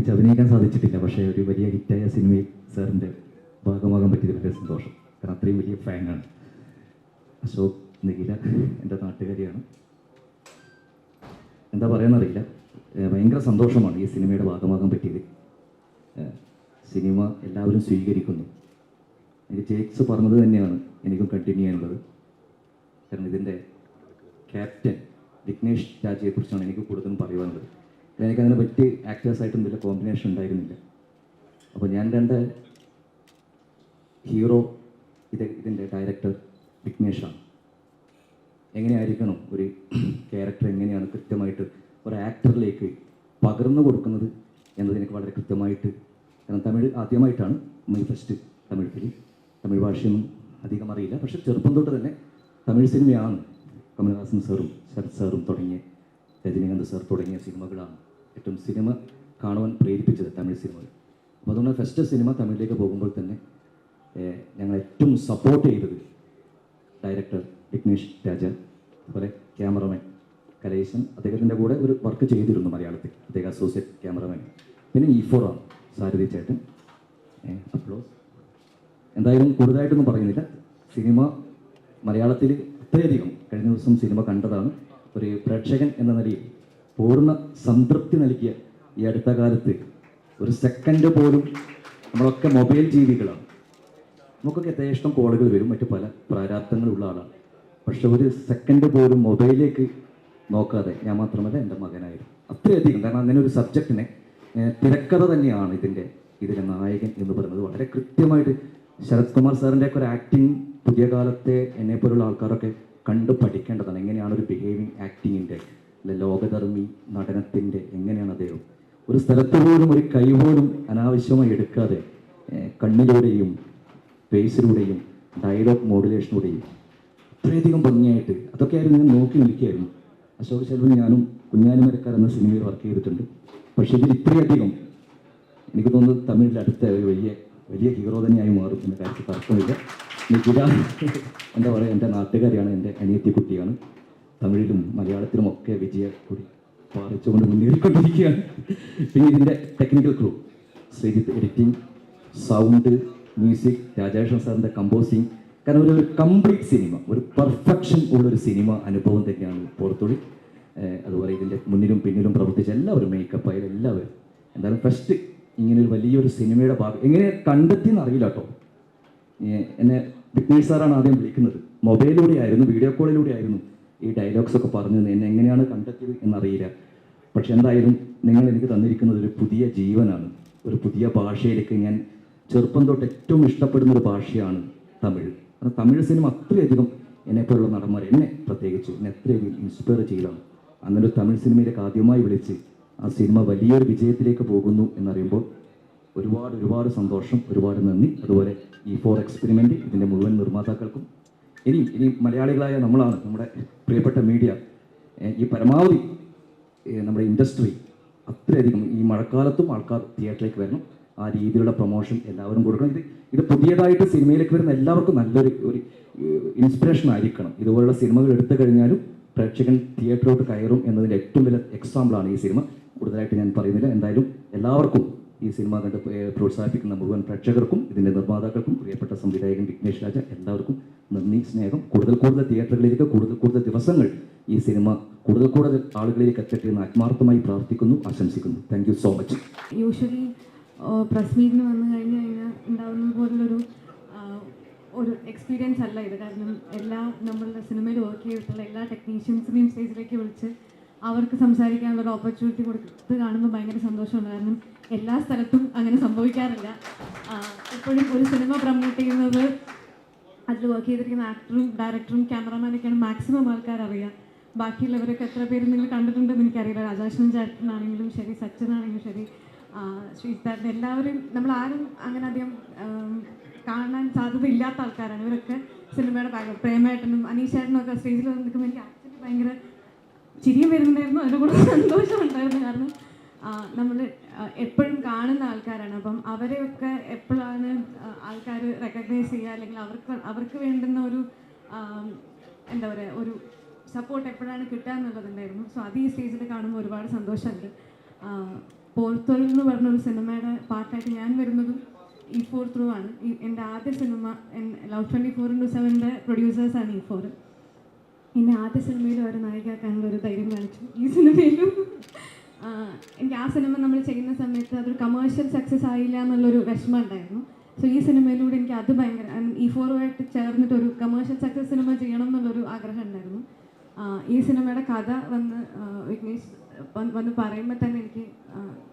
ഒന്നിച്ച് അഭിനയിക്കാൻ സാധിച്ചിട്ടില്ല. പക്ഷേ ഒരു വലിയ ഹിറ്റായ സിനിമയിൽ സാറിൻ്റെ ഭാഗമാകാൻ പറ്റിയത് വലിയ സന്തോഷം. കാരണം അത്രയും വലിയ ഫാനാണ്. അശോക് നിഖില എൻ്റെ നാട്ടുകാരിയാണ്. എന്താ പറയാമെന്നറിയില്ല. ഭയങ്കര സന്തോഷമാണ് ഈ സിനിമയുടെ ഭാഗമാകാൻ പറ്റിയത്. സിനിമ എല്ലാവരും സ്വീകരിക്കുന്നു. എനിക്ക് ജേക്സ് പറഞ്ഞത് തന്നെയാണ് എനിക്കും കണ്ടിന്യൂ ചെയ്യാനുള്ളത്. കാരണം ഇതിൻ്റെ ക്യാപ്റ്റൻ വിഘ്നേഷ് രാജയെക്കുറിച്ചാണ് എനിക്ക് കൂടുതലും പറയുവാനുള്ളത്. എനിക്കതിനെ പറ്റി ആക്ടേഴ്സായിട്ടും വലിയ കോമ്പിനേഷൻ ഉണ്ടായിരുന്നില്ല. അപ്പോൾ ഞാൻ കണ്ട ഹീറോ ഇതിൻ്റെ ഡയറക്ടർ വിഘ്നേഷാണ്. എങ്ങനെയായിരിക്കണം ഒരു ക്യാരക്ടർ, എങ്ങനെയാണ് കൃത്യമായിട്ട് ഒരു ആക്ടറിലേക്ക് പകർന്നു കൊടുക്കുന്നത് എന്നത് എനിക്ക് വളരെ കൃത്യമായിട്ട്. കാരണം തമിഴ് ആദ്യമായിട്ടാണ് my first Tamil film. Tamil ഭാഷയൊന്നും അധികം അറിയില്ല. പക്ഷേ ചെറുപ്പം തൊട്ട് തന്നെ തമിഴ് സിനിമയാണ്. കമൽഹാസൻ സാറും ശരത് സാറും തുടങ്ങിയ, രജനീകാന്ത് സാർ തുടങ്ങിയ സിനിമകളാണ് ഏറ്റവും സിനിമ കാണുവാൻ പ്രേരിപ്പിച്ചത്, തമിഴ് സിനിമകൾ. അപ്പോൾ അതുകൊണ്ട് ഫസ്റ്റ് സിനിമ തമിഴിലേക്ക് പോകുമ്പോൾ തന്നെ ഞങ്ങൾ ഏറ്റവും സപ്പോർട്ട് ചെയ്തത് ഡയറക്ടർ വിഘ്നേഷ് രാജ, അതുപോലെ ക്യാമറമാൻ കലേശൻ. അദ്ദേഹത്തിൻ്റെ കൂടെ ഒരു വർക്ക് ചെയ്തിരുന്നു മലയാളത്തിൽ, അദ്ദേഹം അസോസിയേറ്റ് ക്യാമറമാൻ. പിന്നെ E4 ആണ് സാരഥി ചേട്ടൻ. അപ്ലോസ്. എന്തായാലും കൂടുതലായിട്ടൊന്നും പറയുന്നില്ല. സിനിമ മലയാളത്തിൽ അത്രയധികം കഴിഞ്ഞ ദിവസം സിനിമ കണ്ടതാണ്. ഒരു പ്രേക്ഷകൻ എന്ന നിലയിൽ പൂർണ്ണ സംതൃപ്തി നൽകിയ ഈ അടുത്ത കാലത്ത് ഒരു സെക്കൻഡ് പോലും, നമ്മളൊക്കെ മൊബൈൽ ജീവികളാണ്, നമുക്കൊക്കെ യഥേഷ്ടം കോളുകൾ വരും, മറ്റു പല പ്രാരാബ്ദങ്ങളുള്ള ആളാണ്. പക്ഷെ ഒരു സെക്കൻഡ് പോലും മൊബൈലിലേക്ക് നോക്കാതെ, ഞാൻ മാത്രമല്ല എൻ്റെ മകനായിരുന്നു, അത്രയധികം. കാരണം അങ്ങനെ ഒരു സബ്ജക്റ്റിനെ തിരക്കഥ തന്നെയാണ് ഇതിൻ്റെ നായകൻ എന്ന് പറയുന്നത്. വളരെ കൃത്യമായിട്ട് ശരത് കുമാർ സാറിൻ്റെയൊക്കെ ഒരു ആക്ടിങ് പുതിയ കാലത്തെ എന്നെപ്പോലുള്ള ആൾക്കാരൊക്കെ കണ്ട് പഠിക്കേണ്ടതാണ്. എങ്ങനെയാണ് ഒരു ബിഹേവിങ് ആക്ടിങ്ങിൻ്റെ, അല്ലെ ലോകധർമ്മി നടനത്തിൻ്റെ, എങ്ങനെയാണ് അദ്ദേഹം ഒരു സ്ഥലത്ത് പോലും ഒരു കൈ പോലും അനാവശ്യമായി എടുക്കാതെ കണ്ണിലൂടെയും ഫേസിലൂടെയും ഡയലോഗ് മോഡുലേഷനിലൂടെയും അത്രയധികം ഭംഗിയായിട്ട് അതൊക്കെയായിരുന്നു ഞാൻ നോക്കി നിൽക്കുകയായിരുന്നു. അശോക് ശെൽവൻ ഞാനും കുഞ്ഞാലിമരക്കാർ എന്ന സിനിമയിൽ വർക്ക് ചെയ്തിട്ടുണ്ട്. പക്ഷേ ഇതിൽ ഇത്രയധികം എനിക്ക് തോന്നുന്നത് തമിഴിൽ അടുത്ത ഒരു വലിയ ഹീറോ തന്നെയായി മാറും എന്ന കാര്യത്തിൽ തർക്കമില്ല. നിഖില എന്താ പറയുക, എൻ്റെ നാട്ടുകാരിയാണ്, എൻ്റെ അനിയത്തി കുട്ടിയാണ്. തമിഴിലും മലയാളത്തിലും ഒക്കെ വിജയക്കൊടി പാറിച്ചുകൊണ്ട് മുന്നേറിക്കൊണ്ടിരിക്കുകയാണ്. പിന്നെ ഇതിൻ്റെ technical crew, Sreejith editing, sound, music, Rajeshan സാറിൻ്റെ കമ്പോസിങ്. കാരണം ഒരു കംപ്ലീറ്റ് സിനിമ, ഒരു പെർഫെക്ഷൻ ഉള്ളൊരു സിനിമ അനുഭവം തന്നെയാണ് പുറത്തുള്ളി. അതുപോലെ ഇതിൻ്റെ മുന്നിലും പിന്നിലും പ്രവർത്തിച്ച എല്ലാവരും, മേക്കപ്പ് ആയാലും എല്ലാവരും. എന്തായാലും ഫസ്റ്റ് ഇങ്ങനൊരു വലിയൊരു സിനിമയുടെ ഭാഗം എങ്ങനെ കണ്ടെത്തിയെന്ന് അറിയില്ല കേട്ടോ. എന്നെ വിഘ്നേഷ് സാറാണ് ആദ്യം വിളിക്കുന്നത്. മൊബൈലിലൂടെ ആയിരുന്നു, വീഡിയോ കോളിലൂടെ ആയിരുന്നു ഈ ഡയലോഗ്സ് ഒക്കെ പറഞ്ഞത്. എന്നെ എങ്ങനെയാണ് കണ്ടെത്തിയത് എന്നറിയില്ല. പക്ഷെ എന്തായാലും നിങ്ങൾ എനിക്ക് തന്നിരിക്കുന്നത് ഒരു പുതിയ ജീവനാണ്, ഒരു പുതിയ ഭാഷയിലേക്ക്. ഞാൻ ചെറുപ്പം തൊട്ട് ഏറ്റവും ഇഷ്ടപ്പെടുന്ന ഒരു ഭാഷയാണ് തമിഴ്. കാരണം തമിഴ് സിനിമ അത്രയധികം എന്നെപ്പോലുള്ള നടന്മാർ, എന്നെ പ്രത്യേകിച്ച് എന്നെ അത്രയധികം ഇൻസ്പയർ ചെയ്തതാണ്. അങ്ങനെ ഒരു തമിഴ് സിനിമയിലേക്ക് ആദ്യമായി വിളിച്ച് ആ സിനിമ വലിയൊരു വിജയത്തിലേക്ക് പോകുന്നു എന്നറിയുമ്പോൾ ഒരുപാട് സന്തോഷം, ഒരുപാട് നന്ദി. അതുപോലെ E4 എക്സ്പെരിമെൻ്റ്, ഇതിൻ്റെ മുഴുവൻ നിർമ്മാതാക്കൾക്കും, ഇനി മലയാളികളായ നമ്മളാണ്, നമ്മുടെ പ്രിയപ്പെട്ട മീഡിയ, ഈ പരമാവധി നമ്മുടെ ഇൻഡസ്ട്രി അത്രയധികം ഈ മഴക്കാലത്തും ആൾക്കാർ തിയേറ്ററിലേക്ക് വരണം. ആ രീതിയിലുള്ള പ്രൊമോഷൻ എല്ലാവരും കൊടുക്കണം. ഇത് പുതിയതായിട്ട് സിനിമയിലേക്ക് വരുന്ന എല്ലാവർക്കും നല്ലൊരു ഇൻസ്പിറേഷൻ ആയിരിക്കണം. ഇതുപോലുള്ള സിനിമകൾ എടുത്തു കഴിഞ്ഞാലും പ്രേക്ഷകൻ തിയേറ്ററിലോട്ട് കയറും എന്നതിൻ്റെ ഏറ്റവും വലിയ എക്സാമ്പിളാണ് ഈ സിനിമ. കൂടുതലായിട്ട് ഞാൻ പറയുന്നില്ല. എന്തായാലും എല്ലാവർക്കും ഈ സിനിമ കണ്ട് പ്രോത്സാഹിപ്പിക്കുന്ന മുഴുവൻ പ്രേക്ഷകർക്കും, ഇതിൻ്റെ നിർമ്മാതാക്കൾക്കും, പ്രിയപ്പെട്ട സംവിധായകൻ വിഘ്നേഷ് രാജ, എല്ലാവർക്കും നന്ദി, സ്നേഹം. കൂടുതൽ തിയേറ്ററുകളിലേക്ക്, കൂടുതൽ ദിവസങ്ങൾ ഈ സിനിമ കൂടുതൽ ആളുകളിലേക്ക് എത്തട്ടെ എന്ന് ആത്മാർത്ഥമായി പ്രാർത്ഥിക്കുന്നു, ആശംസിക്കുന്നു. Thank you so much. Usually press മീറ്റിന് വന്നു കഴിഞ്ഞാൽ ഉണ്ടാകുന്ന പോലുള്ളൊരു എക്സ്പീരിയൻസ് അല്ല ഇത്. കാരണം നമ്മളുടെ സിനിമയിൽ വർക്ക് ചെയ്തിട്ടുള്ള എല്ലാ ടെക്നീഷ്യൻസിനെയും സ്റ്റേജിലേക്ക് വിളിച്ച് അവർക്ക് സംസാരിക്കാനുള്ള ഒരു ഓപ്പർച്യൂണിറ്റി കൊടുത്ത് കാണുമ്പോൾ ഭയങ്കര സന്തോഷമുണ്ട്. കാരണം എല്ലാ സ്ഥലത്തും അങ്ങനെ സംഭവിക്കാറില്ല. എപ്പോഴും ഒരു സിനിമ പ്രൊമോട്ട് ചെയ്യുന്നത് അതിൽ വർക്ക് ചെയ്തിരിക്കുന്ന ആക്ടറും ഡയറക്ടറും ക്യാമറമാനൊക്കെയാണ് മാക്സിമം ആൾക്കാരറിയാം. ബാക്കിയുള്ളവരൊക്കെ എത്ര പേര് നിങ്ങൾ കണ്ടിട്ടുണ്ടെന്ന് എനിക്കറിയില്ല. രാജാശ്വൻ ചേട്ടനാണെങ്കിലും ശരി, സച്ചിനാണെങ്കിലും ശരി, ശ്രീതാരൻ, എല്ലാവരും നമ്മളാരും അങ്ങനെ അധികം കാണാൻ സാധ്യത ഇല്ലാത്ത ആൾക്കാരാണ് ഇവരൊക്കെ. സിനിമയുടെ ഭാഗം പ്രേമേട്ടനും അനീഷേട്ടനും ഒക്കെ സ്റ്റേജിൽ വന്ന് നിൽക്കുമ്പോൾ എനിക്ക് ആക്ച്വലി ഭയങ്കര ചിരിയും വരുന്നുണ്ടായിരുന്നു, അതിൻ്റെ കൂടെ സന്തോഷമുണ്ടായിരുന്നു. കാരണം നമ്മൾ എപ്പോഴും കാണുന്ന ആൾക്കാരാണ്. അപ്പം അവരെയൊക്കെ എപ്പോഴാണ് ആൾക്കാർ റെക്കഗ്നൈസ് ചെയ്യുക, അല്ലെങ്കിൽ അവർക്ക് വേണ്ടുന്ന ഒരു എന്താ പറയുക, ഒരു സപ്പോർട്ട് എപ്പോഴാണ് കിട്ടുക എന്നുള്ളതുണ്ടായിരുന്നു. സോ അത് ഈ സ്റ്റേജിൽ കാണുമ്പോൾ ഒരുപാട് സന്തോഷമുണ്ട്. പോർത്തോളിൽ എന്ന് പറഞ്ഞൊരു സിനിമയുടെ പാർട്ടായിട്ട് ഞാൻ വരുന്നതും E4 ത്രൂ ആണ്. എൻ്റെ ആദ്യ സിനിമ ലവ് 24/7 പ്രൊഡ്യൂസേഴ്സാണ് E4. എന്നെ ആദ്യ സിനിമയിലും ഒരു നായികയാക്കാനുള്ള ഒരു ധൈര്യം കാണിച്ചു. ഈ സിനിമയിലും എനിക്ക് ആ സിനിമ നമ്മൾ ചെയ്യുന്ന സമയത്ത് അതൊരു കമേഴ്ഷ്യൽ സക്സസ് ആയില്ല എന്നുള്ളൊരു വിഷമം ഉണ്ടായിരുന്നു. സോ ഈ സിനിമയിലൂടെ എനിക്ക് അത് ഭയങ്കര E4 ചേർന്നിട്ട് ഒരു കമേഴ്ഷ്യൽ സക്സസ് സിനിമ ചെയ്യണം എന്നുള്ളൊരു ആഗ്രഹം ഉണ്ടായിരുന്നു. ഈ സിനിമയുടെ കഥ വിഘ്നേഷ് വന്ന് പറയുമ്പോൾ തന്നെ എനിക്ക്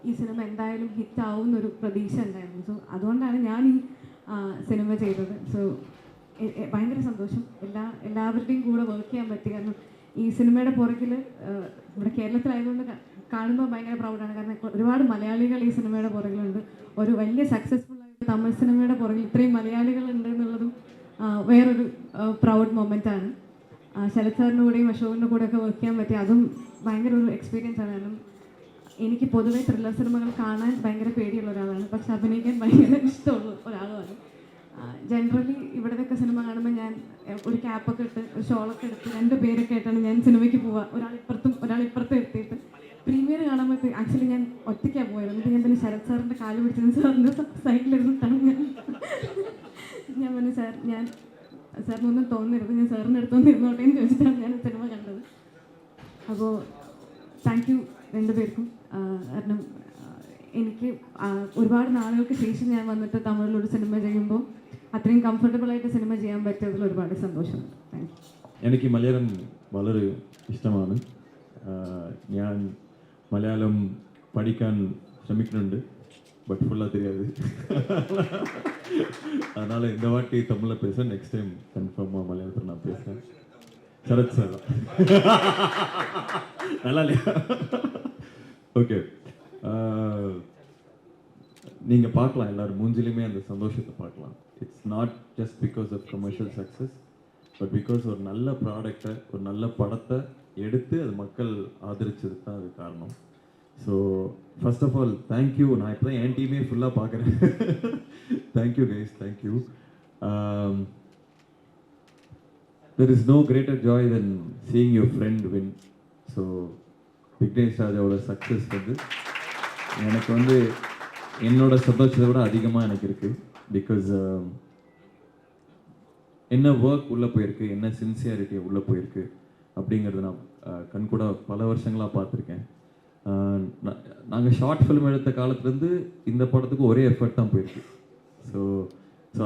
ഈ സിനിമ എന്തായാലും ഹിറ്റ് ആവും എന്നൊരു പ്രതീക്ഷ ഉണ്ടായിരുന്നു. സോ അതുകൊണ്ടാണ് ഞാൻ ഈ സിനിമ ചെയ്തത്. സോ ഭയങ്കര സന്തോഷം എല്ലാവരുടെയും കൂടെ വർക്ക് ചെയ്യാൻ പറ്റി. കാരണം ഈ സിനിമയുടെ പുറകിൽ ഇവിടെ കേരളത്തിലായതുകൊണ്ട് കാണുമ്പോൾ ഭയങ്കര പ്രൗഡാണ്. കാരണം ഒരുപാട് മലയാളികൾ ഈ സിനിമയുടെ പുറകിലുണ്ട്. ഒരു വലിയ സക്സസ്ഫുൾ ആയ തമിഴ് സിനിമയുടെ പുറകിൽ ഇത്രയും മലയാളികൾ ഉണ്ട് എന്നുള്ളതും വേറൊരു പ്രൗഡ് മൊമെൻ്റ് ആണ്. ശരത് സാറിൻ്റെ കൂടെയും അശോകിൻ്റെ കൂടെയൊക്കെ വർക്ക് ചെയ്യാൻ പറ്റി. അതും ഭയങ്കര ഒരു എക്സ്പീരിയൻസ് ആണ്. കാരണം എനിക്ക് പൊതുവേ ത്രില്ലർ സിനിമകൾ കാണാൻ ഭയങ്കര പേടിയുള്ള ഒരാളാണ്, പക്ഷെ അഭിനയിക്കാൻ ഭയങ്കര ഇഷ്ടമുള്ള ഒരാളുമാണ്. ജനറലി ഇവിടത്തെയൊക്കെ സിനിമ കാണുമ്പോൾ ഞാൻ ഒരു ക്യാപ്പൊക്കെ ഇട്ട് ഒരു ഷോളൊക്കെ എടുത്ത് 2 പേരൊക്കെ ആയിട്ടാണ് ഞാൻ സിനിമയ്ക്ക് പോവുക. ഒരാളിപ്പുറത്തും എത്തിയിട്ട് പ്രീമിയർ കാണുമ്പോൾ ആക്ച്വലി ഞാൻ ഒറ്റയ്ക്കാണ് പോയത്. എന്നിട്ട് ഞാൻ പിന്നെ ശരത് സാറിൻ്റെ കാല് പിടിച്ചത് സാറിൻ്റെ സൈഡിലിരുന്നിട്ടാണ് ഞാൻ പറഞ്ഞു സാറിനൊന്നും തോന്നരുത്, ഞാൻ സാറിൻ്റെ അടുത്തൊന്നും ഇരുന്നോട്ടെ എന്ന് ചോദിച്ചിട്ടാണ് ഞാൻ സിനിമ കണ്ടത്. അപ്പോൾ താങ്ക് യു 2 പേർക്കും. കാരണം എനിക്ക് ഒരുപാട് നാളുകൾക്ക് ശേഷം ഞാൻ വന്നിട്ട് തമിഴിലൊരു സിനിമ ചെയ്യുമ്പോൾ അത്രയും കംഫർട്ടബിളായിട്ട് സിനിമ ചെയ്യാൻ പറ്റിയതിൽ ഒരുപാട് സന്തോഷമുണ്ട്. Thank you. എനിക്ക് മലയാളം വളരെ ഇഷ്ടമാണ്. ഞാൻ മലയാളം പഠിക്കാൻ ശ്രമിക്കുന്നുണ്ട്, பட் ஃபுல்லாக தெரியாது. அதனால் இந்த வாட்டி தமிழில் பேசுகிறேன். நெக்ஸ்ட் டைம் கன்ஃபார்மாக மலையாளத்தில் நான் பேசுகிறேன். சரத் சார் நல்லா இல்லையா? ஓகே, நீங்கள் பார்க்கலாம், எல்லோரும் மூஞ்சிலையுமே அந்த சந்தோஷத்தை பார்க்கலாம். It's not just because of commercial success, but because ஒரு நல்ல ப்ராடக்டை, ஒரு நல்ல படத்தை எடுத்து அது மக்கள் ஆதரிச்சதுக்கு தான் அது காரணம். So first of all thank you. நான் இப்போ தான் என் டீமே ஃபுல்லாக பார்க்குறேன். Thank you guys, thank you. There is no greater joy then seeing your friend win. So Vignesh ராஜாவோட சக்ஸஸ் எனக்கு என்னோட சந்தோஷத்தை விட அதிகமாக எனக்கு இருக்குது. பிகாஸ் என்ன ஒர்க் உள்ளே போயிருக்கு, என்ன சின்சியாரிட்டி உள்ளே போயிருக்கு அப்படிங்கிறத நான் கண்கூட பல வருஷங்களாக பார்த்துருக்கேன். நாங்கள் ஷார்ட் ஃபிலிம் எடுத்த காலத்துலேருந்து இந்த படத்துக்கு ஒரே எஃபர்ட் தான் போயிருக்கு. So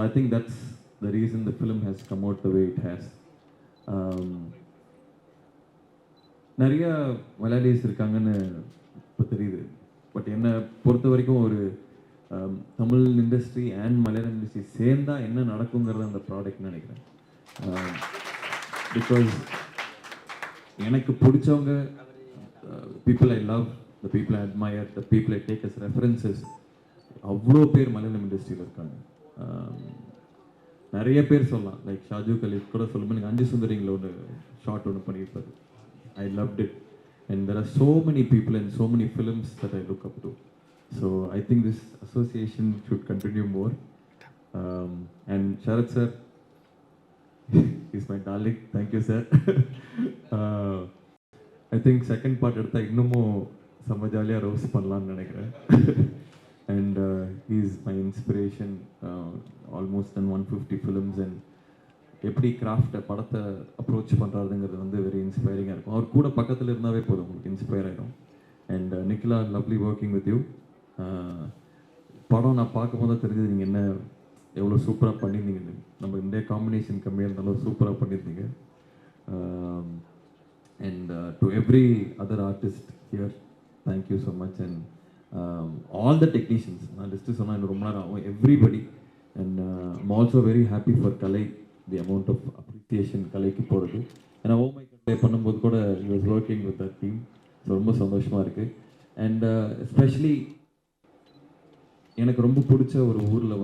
I think that's the reason the film has come out the way it has. நிறைய மலையாளிஸ் இருக்காங்கன்னு இப்போ தெரியுது. பட் என்னை பொறுத்த வரைக்கும் ஒரு Tamil industry and Malayalam industry சேர்ந்தா என்ன நடக்குங்கிறது அந்த ப்ராடக்ட்னு நினைக்கிறேன். பிகாஸ் எனக்கு பிடிச்சவங்க, people I love, the people I admire, the people I take as references, அவ்வளோ பேர் மலையாளம் இண்டஸ்ட்ரியில் இருக்காங்க. நிறைய பேர் சொல்லலாம், லைக் ஷாஜு கலீஃப் கூட சொல்லும்போது நீங்கள் 5 சுந்தரிங்களில் ஒன்று ஷார்ட் ஒன்று பண்ணியிருப்பாரு. I loved it, and there are so many people and so many films that I look up to. So I think this association should continue more. And Sarath sir, he's my darling. Thank you sir. I think second part எடுத்தால் இன்னமும் செம்ம ஜாலியாக rose பண்ணலான்னு நினைக்கிறேன். And he is my inspiration. Almost done 150 films, and எப்படி கிராஃப்டை படத்தை approach பண்ணுறதுங்கிறது very இன்ஸ்பைரிங்காக இருக்கும். அவர் கூட பக்கத்தில் இருந்தாவே போதும், உங்களுக்கு இன்ஸ்பயர் ஆகிடும். And Nikhila, lovely working with you. படம் நான் பார்க்கும் போது தெரிஞ்சது நீங்கள் என்ன எவ்வளோ சூப்பராக பண்ணியிருந்தீங்க. நம்ம இந்த காம்பினேஷன் கம்மியாக இருந்தாலும் சூப்பராக பண்ணியிருந்தீங்க. And to every other artist here, thank you so much. And all the technicians, நான் லிஸ்ட்டு சொன்னால் எனக்கு ரொம்ப நேரம் ஆகும். Everybody. And I'm also very happy for Kalai, the amount of appreciation கலைக்கு போகிறது. ஏன்னா ஓமை கலை பண்ணும்போது கூட he was working with that team. So ரொம்ப சந்தோஷமாக இருக்குது. அண்ட் எஸ்பெஷலி எனக்கு ரொம்ப பிடிச்ச ஒரு ஊரில்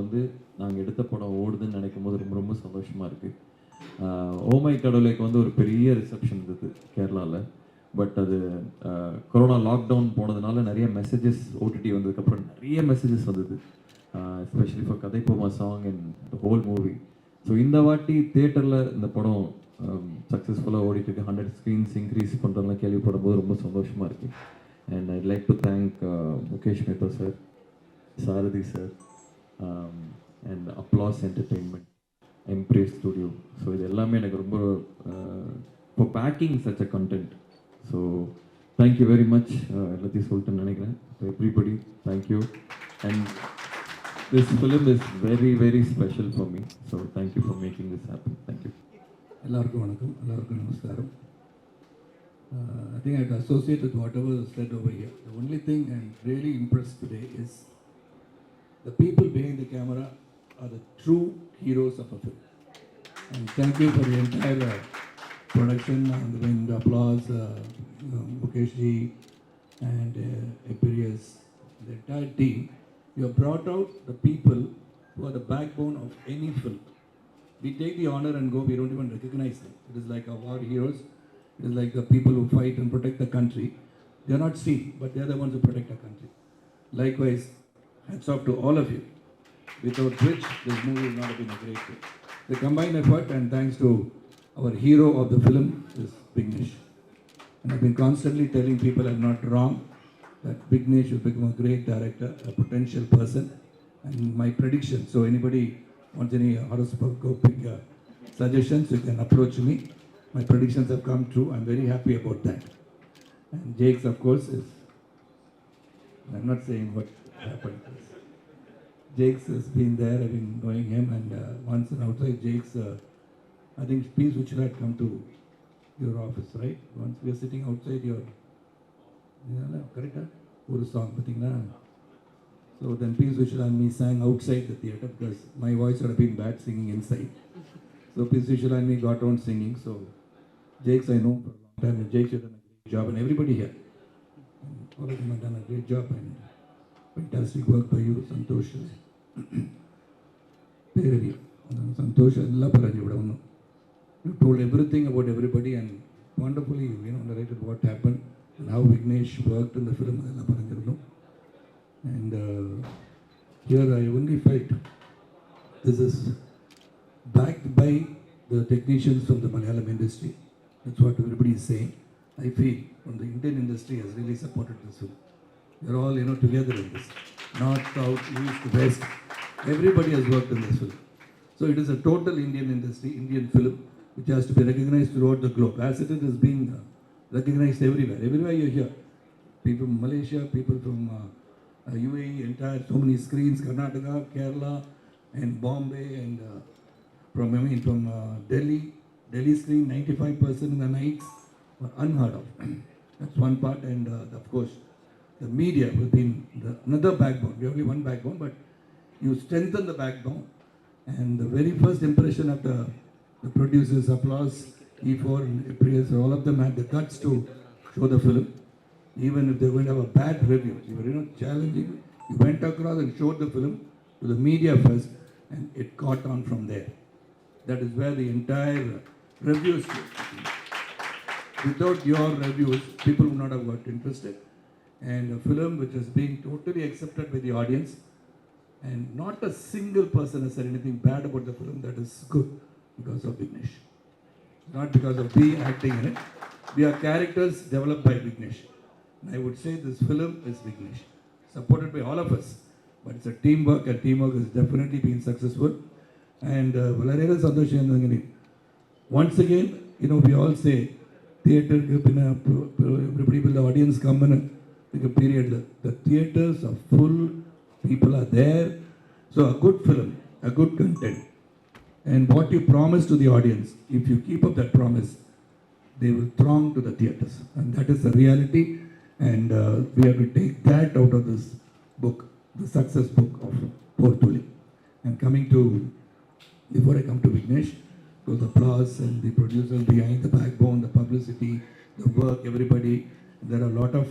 நாங்கள் எடுத்த படம் ஓடுதுன்னு நினைக்கும் போது ரொம்ப ரொம்ப சந்தோஷமாக இருக்குது. ஓமை கடவுளைக்கு ஒரு பெரிய ரிசப்ஷன் இருந்தது கேரளாவில். பட் அது கொரோனா லாக்டவுன் போனதுனால நிறைய மெசேஜஸ், ஓடிடி வந்ததுக்கப்புறம் நிறைய மெசேஜஸ் வந்தது, எஸ்பெஷலி ஃபார் கதை போமா song and the whole movie. So இந்த வாட்டி தியேட்டரில் இந்த படம் சக்ஸஸ்ஃபுல்லாக ஓடிட்டுருக்கு. 100 ஸ்க்ரீன்ஸ் இன்க்ரீஸ் பண்ணுறதுலாம் கேள்விப்படும் போது ரொம்ப சந்தோஷமாக இருக்குது. And I'd like to thank Mukesh Mehta sir, Sarath sir, and Applause Entertainment, Embrace Studio. So இது எல்லாமே எனக்கு ரொம்ப for packing such a content. So thank you very much. எல்லாத்தையும் சொல்லிட்டு நினைக்கிறேன். Everybody, thank you. And this film is very, very special for me. So thank you for making this happen. Thank you. எல்லாருக்கும் வணக்கம், எல்லாருக்கும் நமஸ்காரம். I think I'd associate with whatever was said over here. The only thing I'm really impressed today is the people behind the camera are the true heroes of a film. And thank you for the entire production and the applause, Mukesh ji and Imperius, the entire team. You have brought out the people who are the backbone of any film. We take the honor and go, we don't even recognize them. It is like our war heroes. It is like the people who fight and protect the country. They are not seen, but they are the ones who protect our country. Likewise, hats off to all of you, without which this movie would not have been a great film. The combined effort, and thanks to our hero of the film, is Vignesh. And I've been constantly telling people I'm not wrong, that Vignesh will become a great director, a potential person, and my prediction. So anybody wants any horoscopic suggestions, you can approach me. My predictions have come true. I'm very happy about that. And Jake's, of course, is... I'm not saying what happened. Jake's has been there. I've been knowing him. And once and outside Jake's, I think P. Suchila had come to your office, right? Once we are sitting outside your... correct? One song, so then P. Suchila and me sang outside the theatre because my voice would have been bad singing inside. So P. Suchila and me got on singing. So Jake's I know for a long time. And Jake's has done a great job, and everybody here. All of them have done a great job, and fantastic work by you, Santosh. Santosh, you told everything about everybody, and wonderfully, narrated what happened and how Vignesh worked in the film. And here I only felt this is backed by the technicians from the Malayalam industry. That's what everybody is saying. I feel from the Indian industry has really supported this film. You're all, together in this. North, South, East, West. Everybody has worked in this film. So it is a total Indian industry, Indian film, which has to be recognized throughout the globe. As it is being recognized everywhere. Everywhere you hear. People from Malaysia, people from UAE, entire, so many screens, Karnataka, Kerala, and Bombay, and from Delhi. Delhi screen, 95% in the nights were unheard of. That's one part, and of course, the media will be another backbone. We have only one backbone, but you strengthen the backbone. And the very first impression of the producers, Applause, E4, and Imperius, all of them had the guts to show the film. Even if they're going to have a bad review, you were challenging. You went across and showed the film to the media first, and it caught on from there. That is where the entire reviews. Without your reviews, people would not have got interested. And a film which is being totally accepted by the audience, and not a single person has said anything bad about the film. That is good because of Vignesh. Not because of me acting in it. We are characters developed by Vignesh. And I would say this film is Vignesh, supported by all of us. But it's a teamwork, and teamwork has definitely been successful. And once again, we all say, theatre, everybody will, the audience come in a period. The theatres are full, people are there. So a good film, a good content. And what you promise to the audience, if you keep up that promise, they will throng to the theatres. And that is the reality. And we have to take that out of this book, the success book of Thozhil. And coming to, before I come to Vignesh, to the applause and the producers behind the backbone, the publicity, the work, everybody. There are a lot of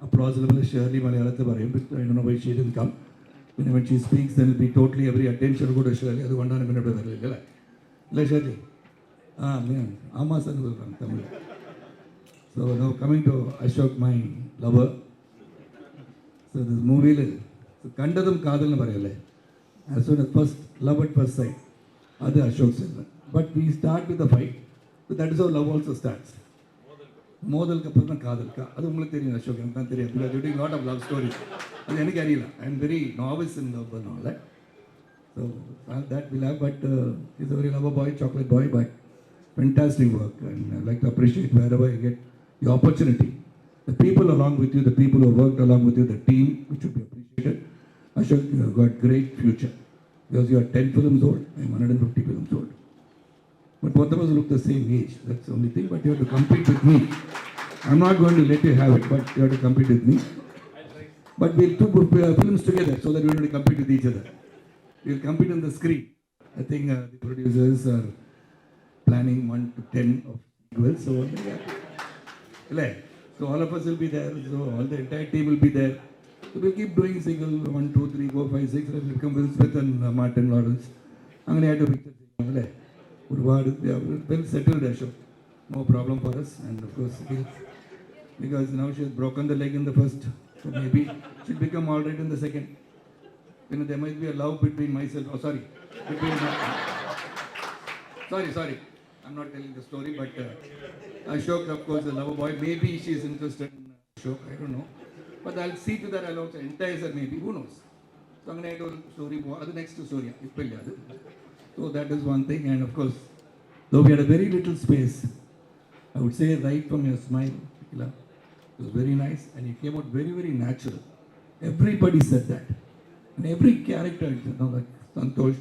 applause. Shirley Malayalam, I don't know why she didn't come. When she speaks, then will be totally every attention will go to Shirley. That's 1 minute. Shirley. Tamil. So now coming to Ashok, my lover. So this movie, Kandadam Kadal Parayale. As soon as first love at first sight, that's Ashok said. But we start with the fight. So that is how love also starts. மோதலுக்கு அப்புறம் தான் காதலுக்கா அது உங்களுக்கு தெரியும் அசோக், எனக்கு தான் தெரியும். Because you doing lot of love stories. அது எனக்கு அறியல. I am very novice in love and all that. So that will have, but he's a very lover boy, chocolate boy, but fantastic work, and I like to appreciate wherever I get the opportunity. The people along with you, the people who worked along with you, the team, which should be appreciated. Ashok, you have got great future because you are 10 films old, I am 150 films old. But both of us look the same age. That's the only thing. But you have to compete with me. I'm not going to let you have it, but you have to compete with me. But we'll do films together so that we don't compete with each other. We'll compete on the screen. I think the producers are planning 1 to 10 of sequels. So all of us will be there. So all the entire team will be there. So we'll keep doing single 1, 2, 3, 4, 5, 6. And we'll come Will Smith and Martin Lawrence. I'm going to add a picture. Well settled, Ashok. No problem for us. And of course, because now she has broken the leg in the first. So maybe she'll become all right in the second. You know, there might be a love between myself. Oh, sorry. Sorry. I'm not telling the story, but Ashok, of course, the lover boy. Maybe she's interested in Ashok. I don't know. But I'll see to that. I'll also entice her, maybe. Who knows? So I'm going to add a story. The next story. So that is one thing. And of course, though we had a very little space, I would say right from your smile, Akila, it was very nice. And you came out very, very natural. Everybody said that. And every character, you know, like Santosh,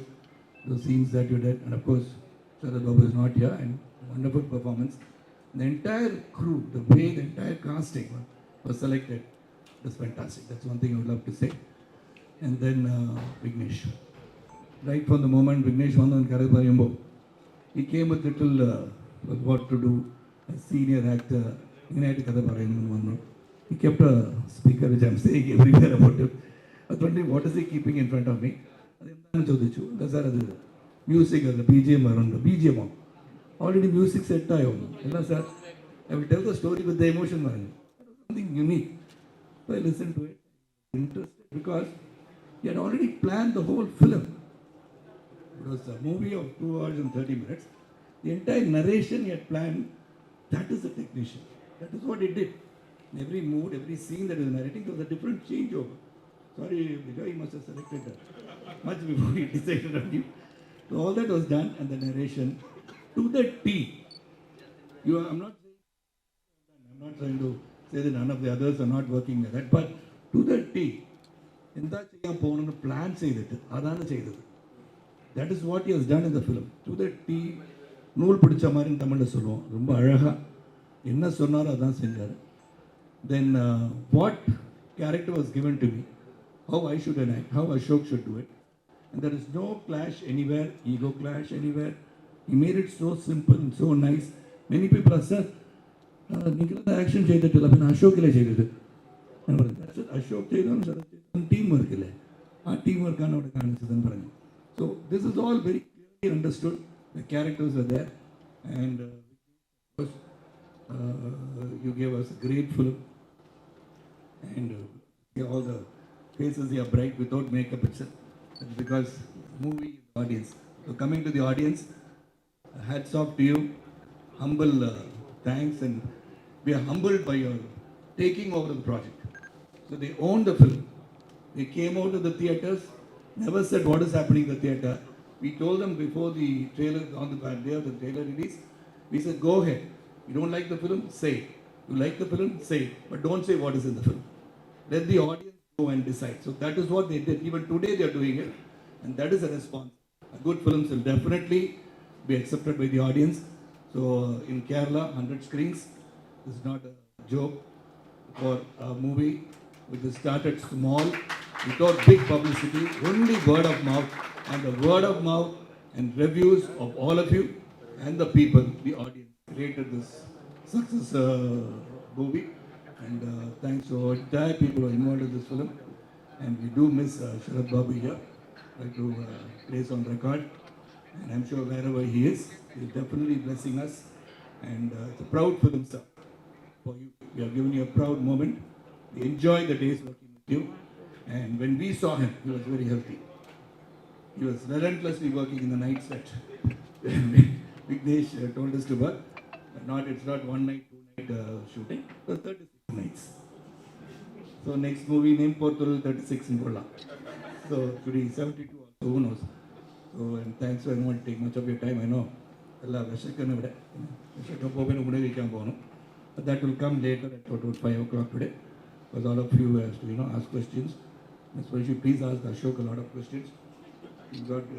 the scenes that you did, and of course, Sarath Babu is not here, and wonderful performance. The entire crew, the way the entire casting was selected, was fantastic. That's one thing I would love to say. And then Vignesh. Right from the moment Vignesh won on Karabayambo, he came with little what to do, a senior actor. He kept a speaker which I'm saying everywhere about him. I was wondering what is he keeping in front of me. Music, the BGM around the BGM. Already music set. I will tell the story with the emotion. Something unique. So I listened to it. Interested because he had already planned the whole film. It was a movie of 2 hours and 30 minutes. The entire narration he had planned. That is the technician. That is what he did. In every mood, every scene that he was narrating, there was a different changeover. Sorry, Vijay, he must have selected that much before he decided on you. So all that was done, and the narration to the T. I'm not trying to say that none of the others are not working like that, but to the T. In that plan that is what he has done in the film. To the T. நூல் பிடிச்ச மாதிரி தமிழில் சொல்லுவோம். ரொம்ப அழகாக என்ன சொன்னாரோ அதான் செஞ்சார். Then what character was given to me, how I should enact, how Ashok should do it. And there is no clash anywhere, ego clash anywhere. He made it so simple and so nice. Many people are said, the action cheyiditilla, then Ashok ile cheyidittu. That's it, Ashok cheyidam, Sarath teamwork ile. Teamwork aanu kaanichadanu paranju. So this is all very clearly understood. The characters are there, and you gave us a great film, and all the faces here bright without makeup itself. That's because movie is the audience. So coming to the audience, hats off to you, humble thanks, and we are humbled by your taking over the project. So they owned the film. They came out of the theaters, never said what is happening in the theater. We told them before the trailer, on the day of the trailer release, we said, go ahead. You don't like the film? Say it. You like the film? Say it. But don't say what is in the film. Let the audience go and decide. So that is what they did. Even today they are doing it. And that is a response. Good films will definitely be accepted by the audience. So in Kerala, 100 screens. This is not a joke for a movie which has started small, without big publicity, only word of mouth. And the word of mouth and reviews of all of you and the people, the audience, created this success movie. And thanks to all the people who are involved in this film. And we do miss Sarath Babu here. I'd like to place on record. And I'm sure wherever he is, he's definitely blessing us. And it's a proud film, sir, for you. We have given you a proud moment. We enjoyed the days working with you. And when we saw him, he was very healthy. He was relentlessly working in the night set. Vignesh told us to work, but it's not one night, 2 nights. night shooting, so 36 nights. So next movie name Thozhil 36 in Gola. So today 72 also, who knows. So and thanks, I don't want to take much of your time, I know. But that will come later at about 5 o'clock today. Because all of you have to, ask questions. Especially please ask Ashok a lot of questions.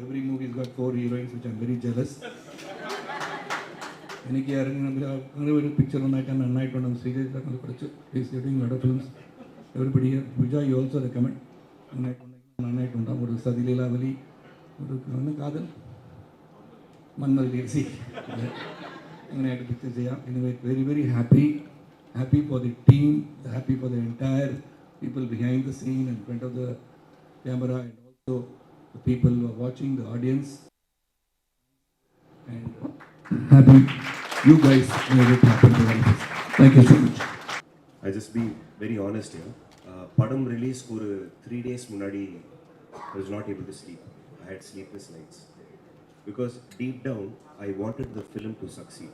Every movie's got 4 heroines, which I'm very jealous. എനിക്ക് അങ്ങനെ ഒരു picture ഉണ്ടാക്കാൻ നന്നായിട്ടുണ്ട് ശ്രീജയിലൊക്കെ പഠിച്ചു. He's doing a lot of films. Everybody here, Vijay, you also recommend. നന്നായിട്ടുണ്ടാകും. ഒരു സതിലീലാവലി, ഒരു കാതൽ മന്മൽ C അങ്ങനെയായിട്ട് പിക്ചർ ചെയ്യാം. Anyway, very very happy for the team, happy for the entire people behind the scene and in front of the camera, and also the people who are watching, the audience, and happy you guys made it happen to all of us. Thank you so much. I just be very honest here. Padam release ஒரு 3 days முன்னாடி I was not able to sleep. I had sleepless nights because deep down I wanted the film to succeed,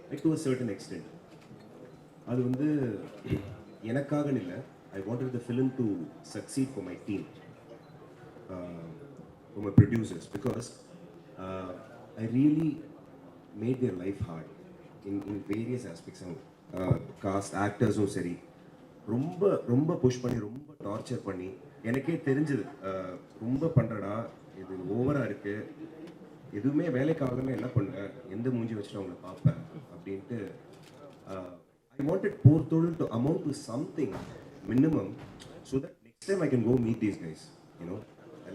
like to a certain extent. அது வந்து எனக்காக இல்ல, I wanted the film to succeed for my team, for my producers, because I really made their life hard in various aspects. Cast actors-உம் சரி ரொம்ப ரொம்ப push பண்ணி ரொம்ப torture பண்ணி எனக்கே தெரிஞ்சது ரொம்ப பண்ணுறடா, இது ஓவராக இருக்குது, எதுவுமே வேலைக்காகவே என்ன பண்ணுறேன், எந்த மூஞ்சி வச்சுட்டு அவங்கள பார்ப்பேன் அப்படின்ட்டு. I wanted Thozhil to amount to something minimum so that next time I can go meet these guys, I